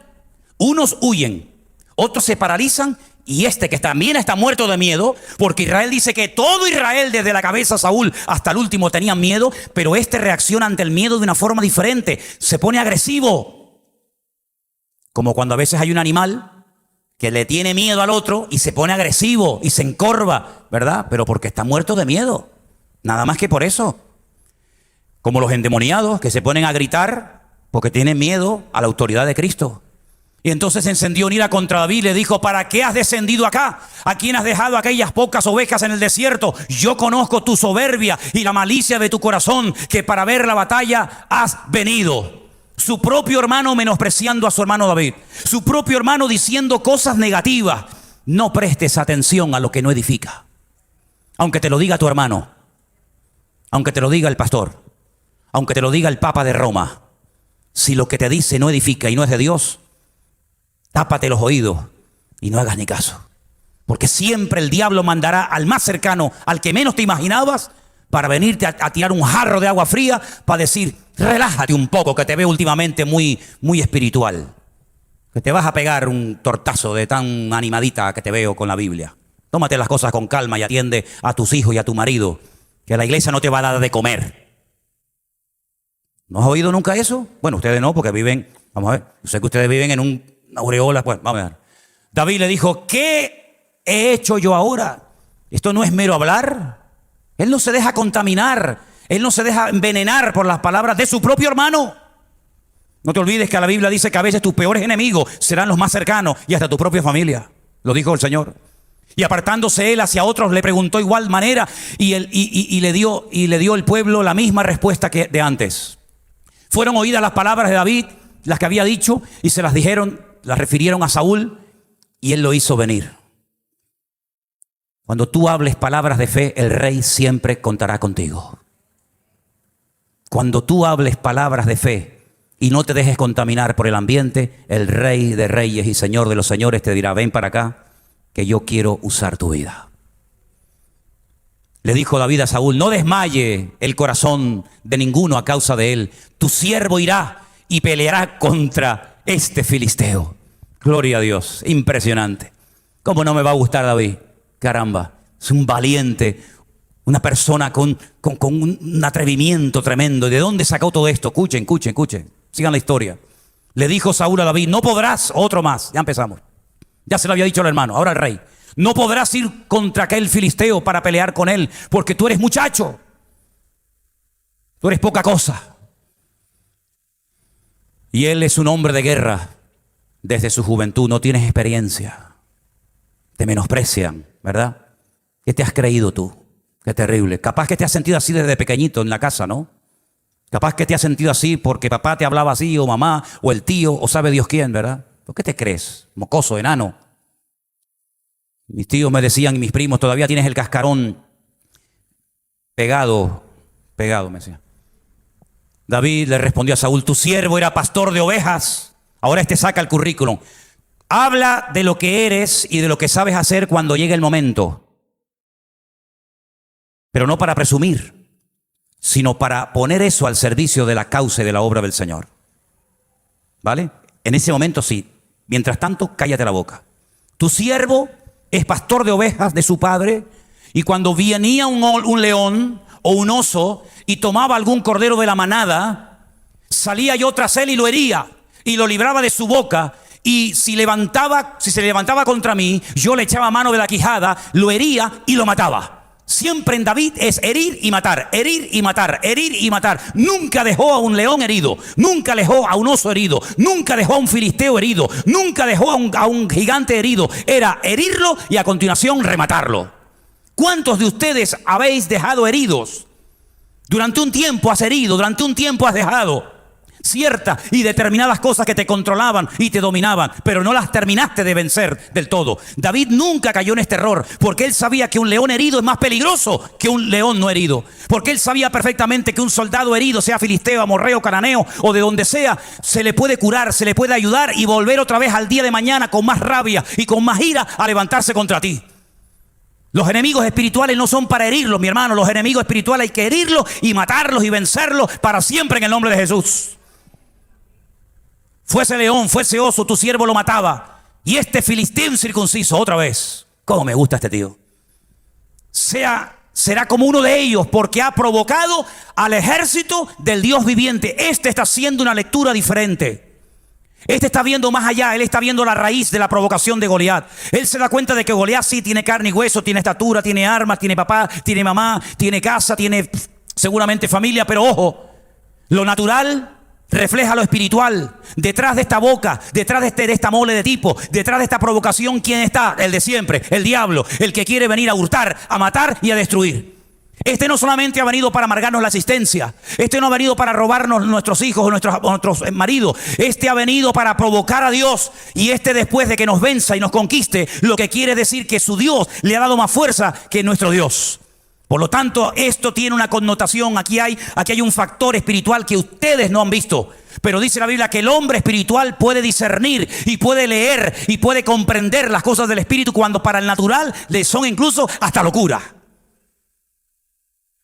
Unos huyen, otros se paralizan, y este que también está muerto de miedo, porque Israel dice que todo Israel, desde la cabeza de Saúl hasta el último, tenía miedo, pero este reacciona ante el miedo de una forma diferente, se pone agresivo. Como cuando a veces hay un animal que le tiene miedo al otro y se pone agresivo y se encorva, ¿verdad? Pero porque está muerto de miedo, nada más que por eso. Como los endemoniados que se ponen a gritar porque tienen miedo a la autoridad de Cristo. Y entonces se encendió en ira contra David y le dijo: ¿para qué has descendido acá? ¿A quién has dejado aquellas pocas ovejas en el desierto? Yo conozco tu soberbia y la malicia de tu corazón, que para ver la batalla has venido. Su propio hermano menospreciando a su hermano David. Su propio hermano diciendo cosas negativas. No prestes atención a lo que no edifica. Aunque te lo diga tu hermano, aunque te lo diga el pastor, aunque te lo diga el Papa de Roma, si lo que te dice no edifica y no es de Dios, tápate los oídos y no hagas ni caso. Porque siempre el diablo mandará al más cercano, al que menos te imaginabas, para venirte a tirar un jarro de agua fría, para decir: relájate un poco, que te veo últimamente muy espiritual, que te vas a pegar un tortazo de tan animadita que te veo con la Biblia. Tómate las cosas con calma y atiende a tus hijos y a tu marido, que la iglesia no te va a dar de comer. ¿No has oído nunca eso? Bueno, ustedes no, porque viven, vamos a ver, yo sé que ustedes viven en una aureola, pues vamos a ver. David le dijo: ¿qué he hecho yo ahora? Esto no es mero hablar. Él no se deja contaminar, él no se deja envenenar por las palabras de su propio hermano. No te olvides que la Biblia dice que a veces tus peores enemigos serán los más cercanos y hasta tu propia familia. Lo dijo el Señor. Y apartándose él hacia otros, le preguntó igual manera y le dio el pueblo la misma respuesta que de antes. Fueron oídas las palabras de David, las que había dicho, y se las dijeron, las refirieron a Saúl, y él lo hizo venir. Cuando tú hables palabras de fe, el rey siempre contará contigo. Cuando tú hables palabras de fe y no te dejes contaminar por el ambiente, el Rey de Reyes y Señor de los Señores te dirá: ven para acá, que yo quiero usar tu vida. Le dijo David a Saúl: no desmaye el corazón de ninguno a causa de él. Tu siervo irá y peleará contra este filisteo. Gloria a Dios, impresionante. ¿Cómo no me va a gustar David? Caramba, es un valiente, una persona con un atrevimiento tremendo. ¿De dónde sacó todo esto? Escuchen, sigan la historia. Le dijo Saúl a David: no podrás, otro más, ya empezamos. Ya se lo había dicho el hermano, ahora el rey. No podrás ir contra aquel filisteo para pelear con él, porque tú eres muchacho. Tú eres poca cosa. Y él es un hombre de guerra desde su juventud, no tienes experiencia. Te menosprecian, ¿verdad? ¿Qué te has creído tú? Qué terrible. Capaz que te has sentido así desde pequeñito en la casa, ¿no? Capaz que te has sentido así porque papá te hablaba así, o mamá, o el tío, o sabe Dios quién, ¿verdad? ¿Por qué te crees? Mocoso, enano. Mis tíos me decían, y mis primos: todavía tienes el cascarón pegado Pegado, me decía. David le respondió a Saúl, tu siervo era pastor de ovejas. Ahora saca el currículum. Habla de lo que eres y de lo que sabes hacer cuando llegue el momento. Pero no para presumir, sino para poner eso al servicio de la causa y de la obra del Señor. ¿Vale? En ese momento sí. Mientras tanto, cállate la boca. Tu siervo es pastor de ovejas de su padre, y cuando venía un león o un oso y tomaba algún cordero de la manada, salía yo tras él y lo hería y lo libraba de su boca. Y si se levantaba contra mí, yo le echaba mano de la quijada, lo hería y lo mataba. Siempre en David es herir y matar, herir y matar, herir y matar. Nunca dejó a un león herido, nunca dejó a un oso herido, nunca dejó a un filisteo herido, nunca dejó a un gigante herido. Era herirlo y a continuación rematarlo. ¿Cuántos de ustedes habéis dejado heridos? Durante un tiempo has herido, durante un tiempo has dejado ciertas y determinadas cosas que te controlaban y te dominaban, pero no las terminaste de vencer del todo. David nunca cayó en este error, porque él sabía que un león herido es más peligroso que un león no herido, porque él sabía perfectamente que un soldado herido, sea filisteo, amorreo, cananeo o de donde sea, se le puede curar, se le puede ayudar y volver otra vez al día de mañana con más rabia y con más ira a levantarse contra ti. Los enemigos espirituales no son para herirlos, mi hermano. Los enemigos espirituales hay que herirlos y matarlos y vencerlos para siempre en el nombre de Jesús. Fuese león, fuese oso, tu siervo lo mataba. Y este filisteo incircunciso, otra vez, cómo me gusta este tío, será como uno de ellos, porque ha provocado al ejército del Dios viviente. Este está haciendo una lectura diferente. Este está viendo más allá, él está viendo la raíz de la provocación de Goliat. Él se da cuenta de que Goliat sí tiene carne y hueso, tiene estatura, tiene armas, tiene papá, tiene mamá, tiene casa, tiene seguramente familia, pero ojo, lo natural refleja lo espiritual. Detrás de esta boca, detrás de esta mole de tipo, detrás de esta provocación, ¿quién está? El de siempre, el diablo, el que quiere venir a hurtar, a matar y a destruir. Este no solamente ha venido para amargarnos la existencia. Este no ha venido para robarnos nuestros hijos o nuestros maridos. Este ha venido para provocar a Dios. Y después de que nos venza y nos conquiste, lo que quiere decir que su Dios le ha dado más fuerza que nuestro Dios. Por lo tanto, esto tiene una connotación. Aquí hay un factor espiritual que ustedes no han visto. Pero dice la Biblia que el hombre espiritual puede discernir y puede leer y puede comprender las cosas del espíritu, cuando para el natural le son incluso hasta locura.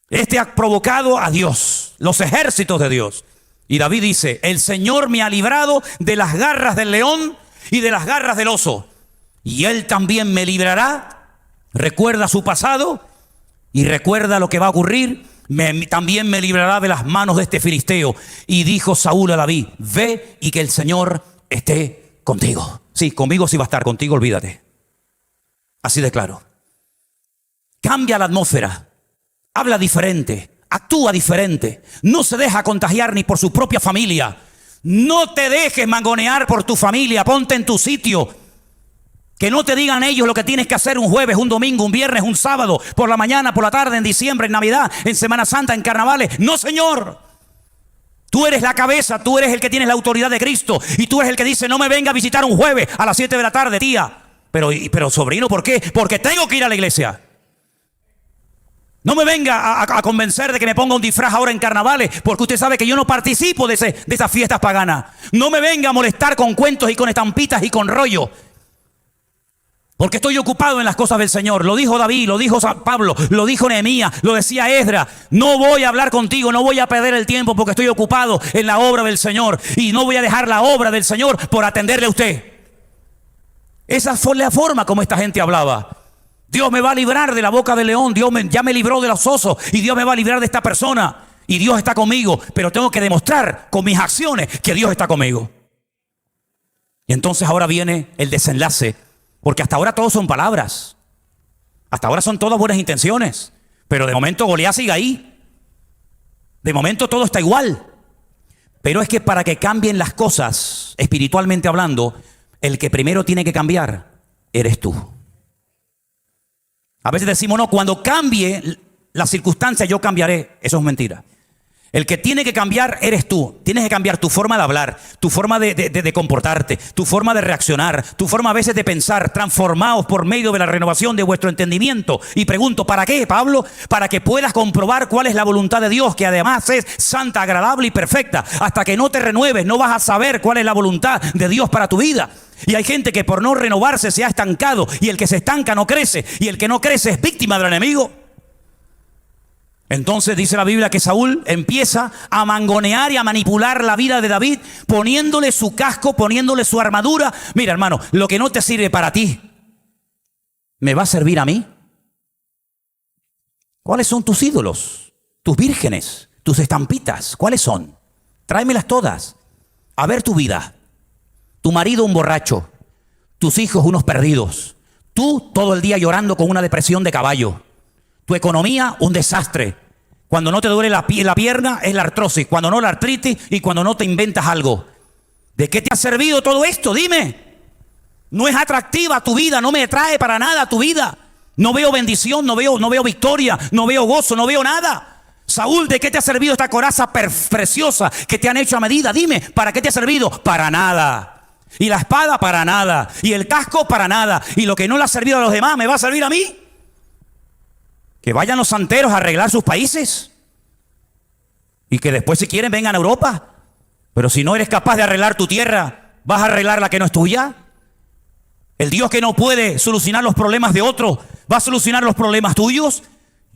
Este ha provocado a Dios, los ejércitos de Dios. Y David dice, el Señor me ha librado de las garras del león y de las garras del oso. Y Él también me librará. Recuerda su pasado y recuerda lo que va a ocurrir. También me librará de las manos de este filisteo. Y dijo Saúl a David, ve y que el Señor esté contigo. Sí, conmigo sí va a estar, contigo olvídate. Así de claro. Cambia la atmósfera. Habla diferente, actúa diferente, no se deja contagiar ni por su propia familia. No te dejes mangonear por tu familia, ponte en tu sitio. Que no te digan ellos lo que tienes que hacer un jueves, un domingo, un viernes, un sábado, por la mañana, por la tarde, en diciembre, en Navidad, en Semana Santa, en carnavales. No, señor. Tú eres la cabeza, tú eres el que tienes la autoridad de Cristo. Y tú eres el que dice, no me venga a visitar un jueves a las 7 de la tarde, tía. Pero sobrino, ¿por qué? Porque tengo que ir a la iglesia. No me venga a convencer de que me ponga un disfraz ahora en carnavales, porque usted sabe que yo no participo de esas fiestas paganas. No me venga a molestar con cuentos y con estampitas y con rollo, porque estoy ocupado en las cosas del Señor. Lo dijo David, lo dijo Pablo, lo dijo Nehemías, lo decía Esdras. No voy a hablar contigo, no voy a perder el tiempo porque estoy ocupado en la obra del Señor. Y no voy a dejar la obra del Señor por atenderle a usted. Esa fue la forma como esta gente hablaba. Dios me va a librar de la boca del león. Dios ya me libró de los osos. Y Dios me va a librar de esta persona. Y Dios está conmigo. Pero tengo que demostrar con mis acciones que Dios está conmigo. Y entonces ahora viene el desenlace. Porque hasta ahora todos son palabras. Hasta ahora son todas buenas intenciones. Pero de momento Goliat sigue ahí. De momento todo está igual. Pero es que para que cambien las cosas, espiritualmente hablando, el que primero tiene que cambiar eres tú. A veces decimos, no, cuando cambie la circunstancia yo cambiaré. Eso es mentira. El que tiene que cambiar eres tú. Tienes que cambiar tu forma de hablar, tu forma de comportarte, tu forma de reaccionar, tu forma a veces de pensar, transformados por medio de la renovación de vuestro entendimiento. Y pregunto, ¿para qué, Pablo? Para que puedas comprobar cuál es la voluntad de Dios, que además es santa, agradable y perfecta. Hasta que no te renueves, no vas a saber cuál es la voluntad de Dios para tu vida. Y hay gente que por no renovarse se ha estancado, y el que se estanca no crece, y el que no crece es víctima del enemigo. Entonces dice la Biblia que Saúl empieza a mangonear y a manipular la vida de David, poniéndole su casco, poniéndole su armadura. Mira, hermano, lo que no te sirve para ti, ¿me va a servir a mí? ¿Cuáles son tus ídolos? Tus vírgenes, tus estampitas, ¿cuáles son? Tráemelas todas. A ver tu vida. Tu marido un borracho, tus hijos unos perdidos, tú todo el día llorando con una depresión de caballo, tu economía un desastre. Cuando no te duele la pierna es la artrosis, cuando no la artritis y cuando no te inventas algo. ¿De qué te ha servido todo esto? Dime. No es atractiva tu vida, no me trae para nada tu vida. No veo bendición, no veo victoria, no veo gozo, no veo nada. Saúl, ¿de qué te ha servido esta coraza preciosa que te han hecho a medida? Dime, ¿para qué te ha servido? Para nada. Y la espada para nada. Y el casco para nada. Y lo que no le ha servido a los demás, ¿me va a servir a mí? Que vayan los santeros a arreglar sus países. Y que después, si quieren, vengan a Europa. Pero si no eres capaz de arreglar tu tierra, ¿vas a arreglar la que no es tuya? El Dios que no puede solucionar los problemas de otro, ¿va a solucionar los problemas tuyos?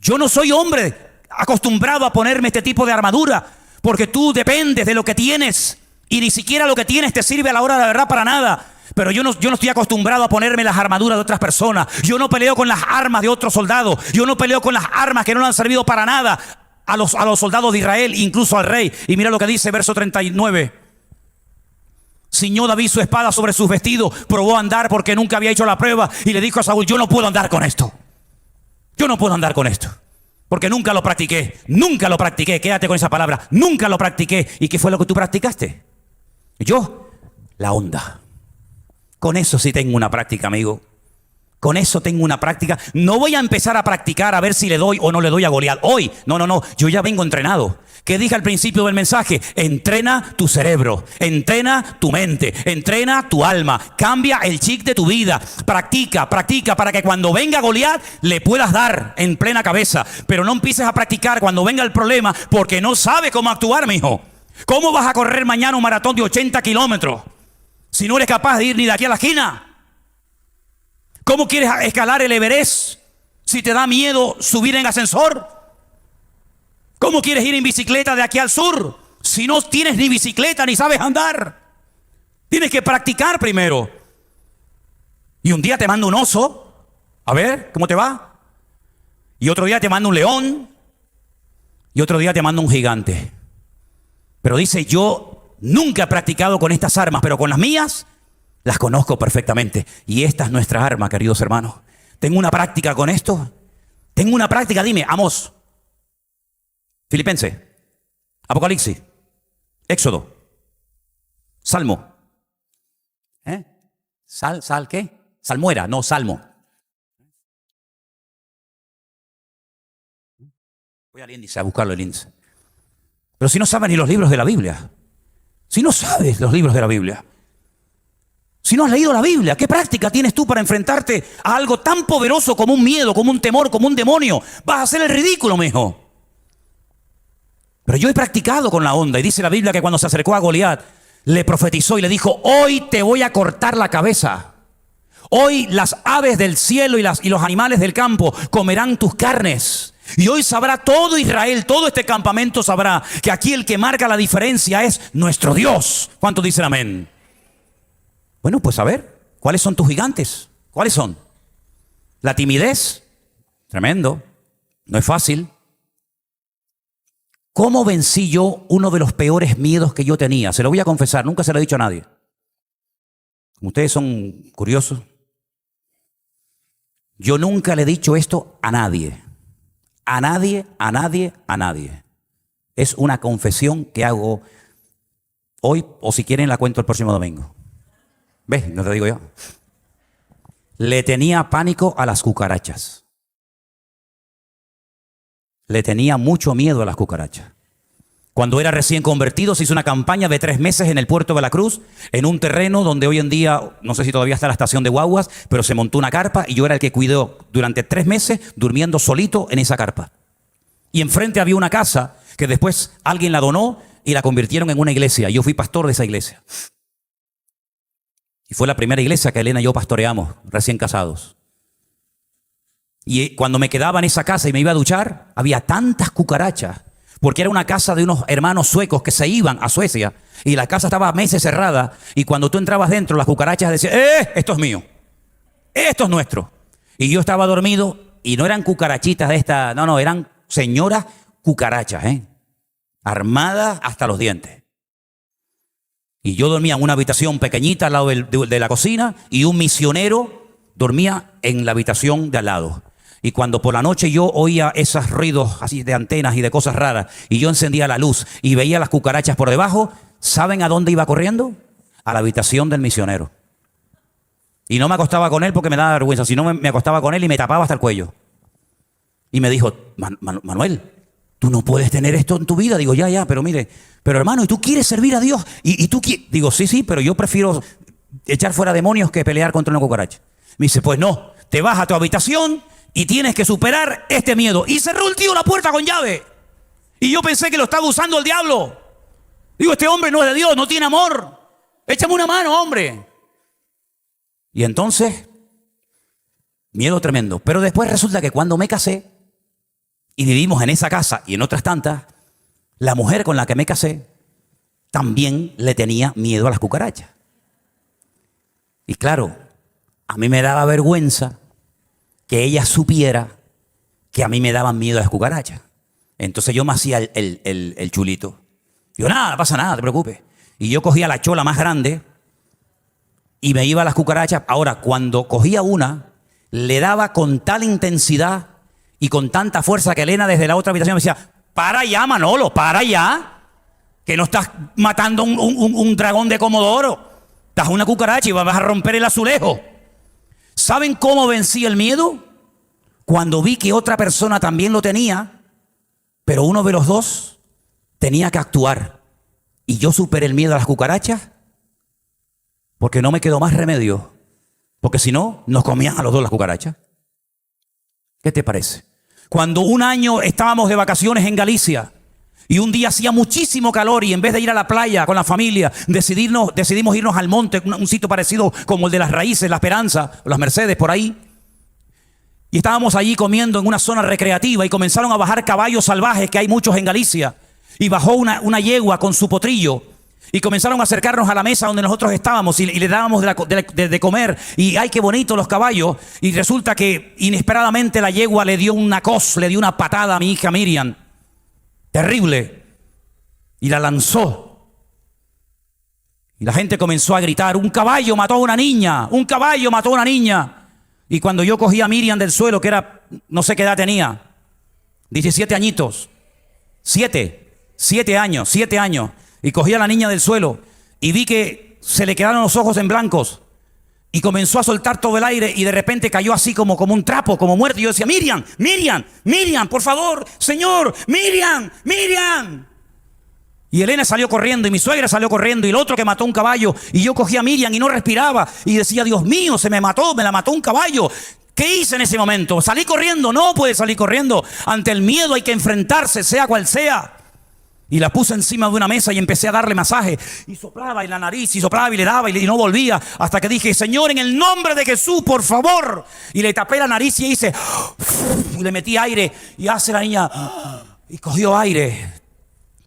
Yo no soy hombre acostumbrado a ponerme este tipo de armadura, porque tú dependes de lo que tienes. Y ni siquiera lo que tienes te sirve a la hora de la verdad para nada. Pero yo no estoy acostumbrado a ponerme las armaduras de otras personas. Yo no peleo con las armas de otros soldados. Yo no peleo con las armas que no le han servido para nada a los soldados de Israel, incluso al rey. Y mira lo que dice verso 39. Ciñó David su espada sobre sus vestidos, probó a andar porque nunca había hecho la prueba y le dijo a Saúl, yo no puedo andar con esto. Yo no puedo andar con esto. Porque nunca lo practiqué. Nunca lo practiqué. Quédate con esa palabra. Nunca lo practiqué. ¿Y qué fue lo que tú practicaste? Yo, la onda. Con eso sí tengo una práctica, amigo. Con eso tengo una práctica. No voy a empezar a practicar a ver si le doy o no le doy a Goliat hoy. No. Yo ya vengo entrenado. ¿Qué dije al principio del mensaje? Entrena tu cerebro, entrena tu mente, entrena tu alma. Cambia el chip de tu vida. Practica para que cuando venga Goliat le puedas dar en plena cabeza. Pero no empieces a practicar cuando venga el problema porque no sabes cómo actuar, mijo. ¿Cómo vas a correr mañana un maratón de 80 kilómetros? Si no eres capaz de ir ni de aquí a la esquina. ¿Cómo quieres escalar el Everest si te da miedo subir en ascensor? ¿Cómo quieres ir en bicicleta de aquí al sur si no tienes ni bicicleta ni sabes andar? Tienes que practicar primero. Y un día te manda un oso, a ver cómo te va. Y otro día te manda un león. Y otro día te manda un gigante. Pero dice, yo nunca he practicado con estas armas, pero con las mías las conozco perfectamente. Y esta es nuestra arma, queridos hermanos. ¿Tengo una práctica con esto? ¿Tengo una práctica? Dime, Amós, Filipenses, Apocalipsis, Éxodo, Salmo. ¿Sal qué? Salmuera, no Salmo. Voy al índice a buscarlo el índice. Pero si no sabes ni los libros de la Biblia. Si no sabes los libros de la Biblia. Si no has leído la Biblia, ¿qué práctica tienes tú para enfrentarte a algo tan poderoso como un miedo, como un temor, como un demonio? Vas a hacer el ridículo, mijo. Pero yo he practicado con la onda. Y dice la Biblia que cuando se acercó a Goliat, le profetizó y le dijo, hoy te voy a cortar la cabeza. Hoy las aves del cielo y los animales del campo comerán tus carnes. Y hoy sabrá todo Israel, todo este campamento sabrá que aquí el que marca la diferencia es nuestro Dios. ¿Cuántos dicen amén? Bueno, pues a ver, ¿cuáles son tus gigantes? ¿Cuáles son? La timidez, tremendo, no es fácil. ¿Cómo vencí yo uno de los peores miedos que yo tenía? Se lo voy a confesar, nunca se lo he dicho a nadie. Como ustedes son curiosos, yo nunca le he dicho esto a nadie. A nadie, a nadie, a nadie. Es una confesión que hago hoy, o si quieren la cuento el próximo domingo. ¿Ves? No te digo yo. Le tenía pánico a las cucarachas. Le tenía mucho miedo a las cucarachas. Cuando era recién convertido, se hizo una campaña de 3 meses en el puerto de Veracruz, en un terreno donde hoy en día, no sé si todavía está la estación de guaguas, pero se montó una carpa y yo era el que cuidó durante 3 meses durmiendo solito en esa carpa. Y enfrente había una casa que después alguien la donó y la convirtieron en una iglesia. Yo fui pastor de esa iglesia. Y fue la primera iglesia que Elena y yo pastoreamos, recién casados. Y cuando me quedaba en esa casa y me iba a duchar, había tantas cucarachas, porque era una casa de unos hermanos suecos que se iban a Suecia y la casa estaba meses cerrada y cuando tú entrabas dentro las cucarachas decían, esto es mío, esto es nuestro. Y yo estaba dormido y no eran cucarachitas de esta, no, eran señoras cucarachas, armadas hasta los dientes. Y yo dormía en una habitación pequeñita al lado de la cocina y un misionero dormía en la habitación de al lado. Y cuando por la noche yo oía esos ruidos así de antenas y de cosas raras y yo encendía la luz y veía las cucarachas por debajo, ¿saben a dónde iba corriendo? A la habitación del misionero. Y no me acostaba con él porque me daba vergüenza, sino me acostaba con él y me tapaba hasta el cuello. Y me dijo, Manuel, tú no puedes tener esto en tu vida. Digo, ya, pero mire, pero hermano, ¿y tú quieres servir a Dios? ¿Y tú quieres? Digo, sí, pero yo prefiero echar fuera demonios que pelear contra una cucaracha. Me dice, pues no, te vas a tu habitación y tienes que superar este miedo. Y cerró el tío la puerta con llave. Y yo pensé que lo estaba usando el diablo. Digo, este hombre no es de Dios, no tiene amor. Échame una mano, hombre. Y entonces, miedo tremendo. Pero después resulta que cuando me casé y vivimos en esa casa y en otras tantas, la mujer con la que me casé también le tenía miedo a las cucarachas. Y claro, a mí me daba vergüenza que ella supiera que a mí me daban miedo las cucarachas. Entonces yo me hacía el chulito. Digo, nada, no pasa nada, no te preocupes. Y yo cogía la chola más grande y me iba a las cucarachas. Ahora, cuando cogía una, le daba con tal intensidad y con tanta fuerza que Elena desde la otra habitación me decía, para ya, Manolo, para ya, que no estás matando un dragón de Comodoro. Estás una cucaracha y vas a romper el azulejo. ¿Saben cómo vencí el miedo? Cuando vi que otra persona también lo tenía, pero uno de los dos tenía que actuar. Y yo superé el miedo a las cucarachas porque no me quedó más remedio. Porque si no, nos comían a los dos las cucarachas. ¿Qué te parece? Cuando un año estábamos de vacaciones en Galicia y un día hacía muchísimo calor y en vez de ir a la playa con la familia, decidimos irnos al monte, un sitio parecido como el de Las Raíces, La Esperanza, Las Mercedes, por ahí. Y estábamos allí comiendo en una zona recreativa y comenzaron a bajar caballos salvajes, que hay muchos en Galicia. Y bajó una yegua con su potrillo. Y comenzaron a acercarnos a la mesa donde nosotros estábamos y le dábamos de comer. Y ¡ay, qué bonitos los caballos! Y resulta que inesperadamente la yegua le dio le dio una patada a mi hija Miriam. Terrible. Y la lanzó. Y la gente comenzó a gritar, un caballo mató a una niña, un caballo mató a una niña. Y cuando yo cogí a Miriam del suelo, que era, no sé qué edad tenía, 17 añitos, 7 años, y cogí a la niña del suelo y vi que se le quedaron los ojos en blancos y comenzó a soltar todo el aire y de repente cayó así como un trapo, como muerto. Y yo decía, Miriam, por favor, Señor, Miriam. Y Elena salió corriendo y mi suegra salió corriendo y el otro que mató un caballo. Y yo cogí a Miriam y no respiraba y decía, Dios mío, me la mató un caballo. ¿Qué hice en ese momento? ¿Salí corriendo? No puede salir corriendo. Ante el miedo hay que enfrentarse, sea cual sea. Y la puse encima de una mesa y empecé a darle masaje. Y soplaba en la nariz, y soplaba y le daba y no volvía. Hasta que dije, Señor, en el nombre de Jesús, por favor. Y le tapé la nariz y hice, y le metí aire. Y hace la niña, y cogió aire.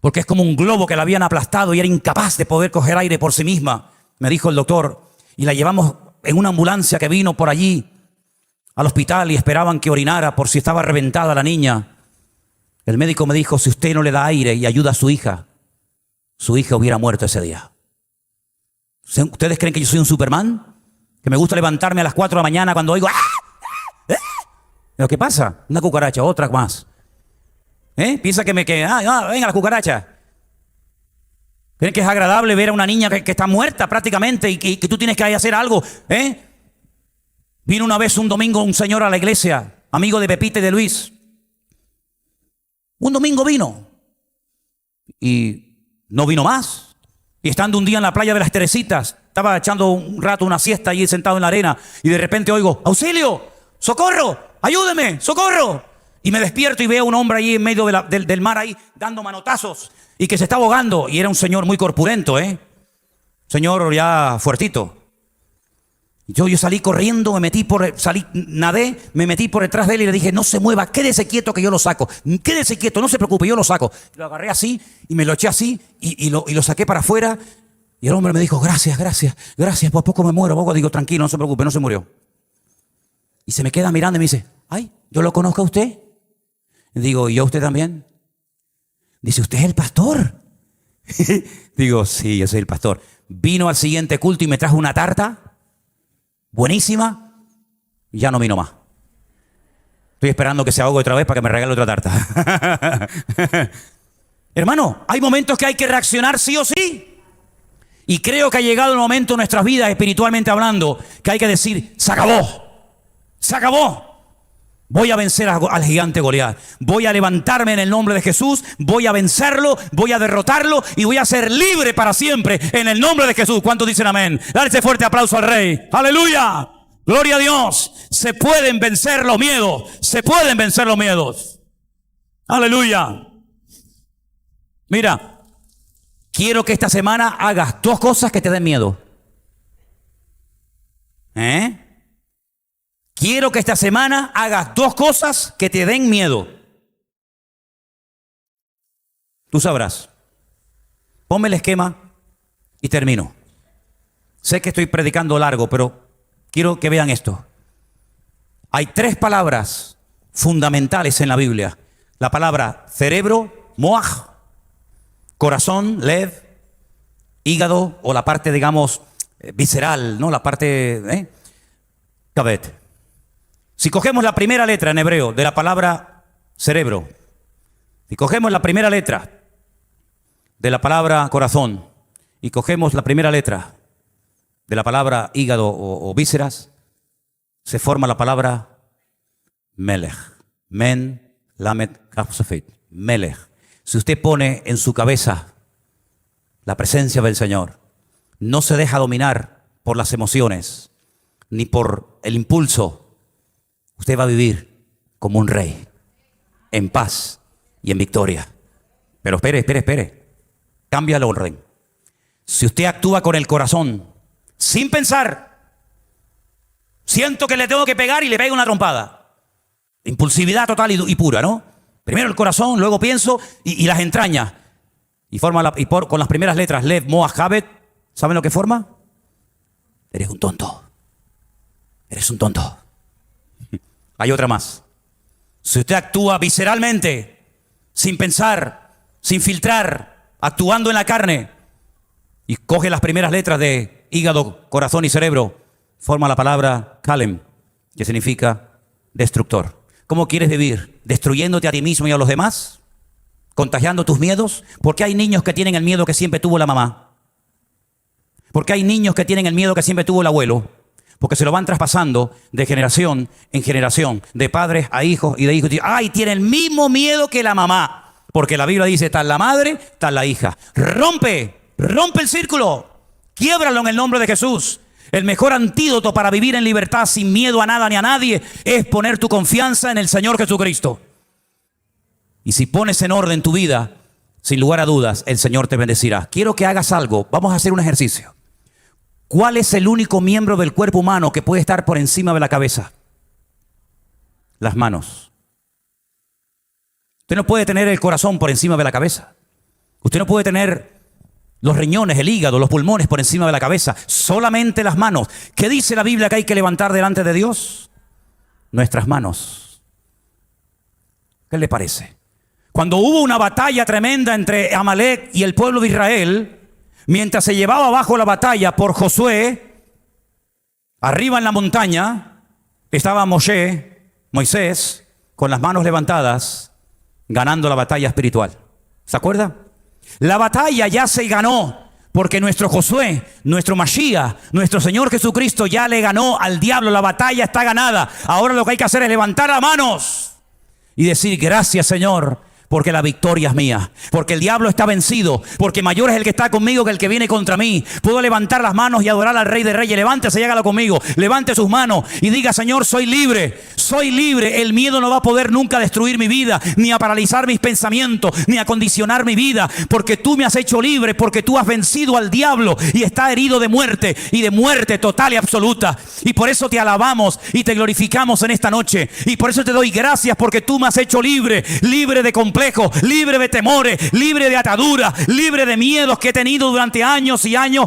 Porque es como un globo que la habían aplastado y era incapaz de poder coger aire por sí misma. Me dijo el doctor. Y la llevamos en una ambulancia que vino por allí al hospital y esperaban que orinara por si estaba reventada la niña. El médico me dijo, si usted no le da aire y ayuda a su hija hubiera muerto ese día. ¿Ustedes creen que yo soy un Superman? ¿Que me gusta levantarme a las 4 de la mañana cuando oigo ¿Pero qué pasa? Una cucaracha, otra más. Piensa que venga la cucaracha. ¿Creen que es agradable ver a una niña que está muerta prácticamente y que tú tienes que hacer algo? Vino una vez un domingo un señor a la iglesia, amigo de Pepita y de Luis. Un domingo vino y no vino más. Y estando un día en la playa de las Teresitas, estaba echando un rato una siesta allí sentado en la arena y de repente oigo, ¡auxilio! ¡Socorro! ¡Ayúdeme! ¡Socorro! Y me despierto y veo a un hombre ahí en medio del mar ahí dando manotazos y que se está ahogando. Y era un señor muy corpulento, señor ya fuertito. Yo salí corriendo, nadé, me metí por detrás de él y le dije, no se mueva, quédese quieto que yo lo saco. Quédese quieto, no se preocupe, yo lo saco. Lo agarré así y me lo eché así y lo saqué para afuera. Y el hombre me dijo, gracias, por poco me muero. Poco digo, tranquilo, no se preocupe, no se murió. Y se me queda mirando y me dice, ay, ¿yo lo conozco a usted? Y digo, ¿y yo a usted también? Dice, ¿usted es el pastor? Digo, sí, yo soy el pastor. Vino al siguiente culto y me trajo una tarta buenísima. Y ya no vino más. Estoy esperando que se ahogue otra vez para que me regale otra tarta. Hermano, hay momentos que hay que reaccionar sí o sí. Y creo que ha llegado el momento en nuestras vidas, espiritualmente hablando, que hay que decir, se acabó. Se acabó. Voy a vencer al gigante Goliat. Voy a levantarme en el nombre de Jesús. Voy a vencerlo. Voy a derrotarlo. Y voy a ser libre para siempre en el nombre de Jesús. ¿Cuántos dicen amén? Dale ese fuerte aplauso al Rey. ¡Aleluya! ¡Gloria a Dios! Se pueden vencer los miedos. Se pueden vencer los miedos. ¡Aleluya! Mira, quiero que esta semana hagas 2 cosas que te den miedo. Quiero que esta semana hagas 2 cosas que te den miedo. Tú sabrás. Ponme el esquema y termino. Sé que estoy predicando largo, pero quiero que vean esto. Hay 3 palabras fundamentales en la Biblia. La palabra cerebro, moaj, corazón, lev, hígado o la parte, digamos, visceral, ¿no? La parte, kabet. Si cogemos la primera letra en hebreo de la palabra cerebro, si cogemos la primera letra de la palabra corazón y cogemos la primera letra de la palabra hígado o vísceras, se forma la palabra melech. Men, lamet, kaf, sofet. Melech. Si usted pone en su cabeza la presencia del Señor, no se deja dominar por las emociones ni por el impulso, usted va a vivir como un rey, en paz y en victoria. Pero espere. Cambia el orden. Si usted actúa con el corazón, sin pensar, siento que le tengo que pegar y le pego una trompada. Impulsividad total y pura, ¿no? Primero el corazón, luego pienso y las entrañas. Y con las primeras letras, Lev, Moach, Habet, ¿saben lo que forma? Eres un tonto. Eres un tonto. Hay otra más. Si usted actúa visceralmente, sin pensar, sin filtrar, actuando en la carne, y coge las primeras letras de hígado, corazón y cerebro, forma la palabra Kalem, que significa destructor. ¿Cómo quieres vivir? ¿Destruyéndote a ti mismo y a los demás? ¿Contagiando tus miedos? ¿Por qué hay niños que tienen el miedo que siempre tuvo la mamá? ¿Por qué hay niños que tienen el miedo que siempre tuvo el abuelo? Porque se lo van traspasando de generación en generación, de padres a hijos y de hijos. ¡Ay! Tiene el mismo miedo que la mamá. Porque la Biblia dice, tal la madre, tal la hija. Rompe el círculo. Quiébralo en el nombre de Jesús. El mejor antídoto para vivir en libertad sin miedo a nada ni a nadie es poner tu confianza en el Señor Jesucristo. Y si pones en orden tu vida, sin lugar a dudas, el Señor te bendecirá. Quiero que hagas algo. Vamos a hacer un ejercicio. ¿Cuál es el único miembro del cuerpo humano que puede estar por encima de la cabeza? Las manos. Usted no puede tener el corazón por encima de la cabeza. Usted no puede tener los riñones, el hígado, los pulmones por encima de la cabeza. Solamente las manos. ¿Qué dice la Biblia que hay que levantar delante de Dios? Nuestras manos. ¿Qué le parece? Cuando hubo una batalla tremenda entre Amalek y el pueblo de Israel, mientras se llevaba abajo la batalla por Josué, arriba en la montaña estaba Moisés, con las manos levantadas, ganando la batalla espiritual. ¿Se acuerda? La batalla ya se ganó, porque nuestro Josué, nuestro Mashiach, nuestro Señor Jesucristo ya le ganó al diablo. La batalla está ganada. Ahora lo que hay que hacer es levantar las manos y decir, gracias Señor, porque la victoria es mía, porque el diablo está vencido, porque mayor es el que está conmigo que el que viene contra mí. Puedo levantar las manos y adorar al Rey de Reyes. Levántese y hágalo conmigo. Levante sus manos y diga: Señor, soy libre, soy libre. El miedo no va a poder nunca destruir mi vida, ni a paralizar mis pensamientos, ni a condicionar mi vida, porque tú me has hecho libre, porque tú has vencido al diablo y está herido de muerte, y de muerte total y absoluta. Y por eso te alabamos y te glorificamos en esta noche, y por eso te doy gracias, porque tú me has hecho libre, libre de complejos, libre de temores, libre de ataduras, libre de miedos que he tenido durante años y años.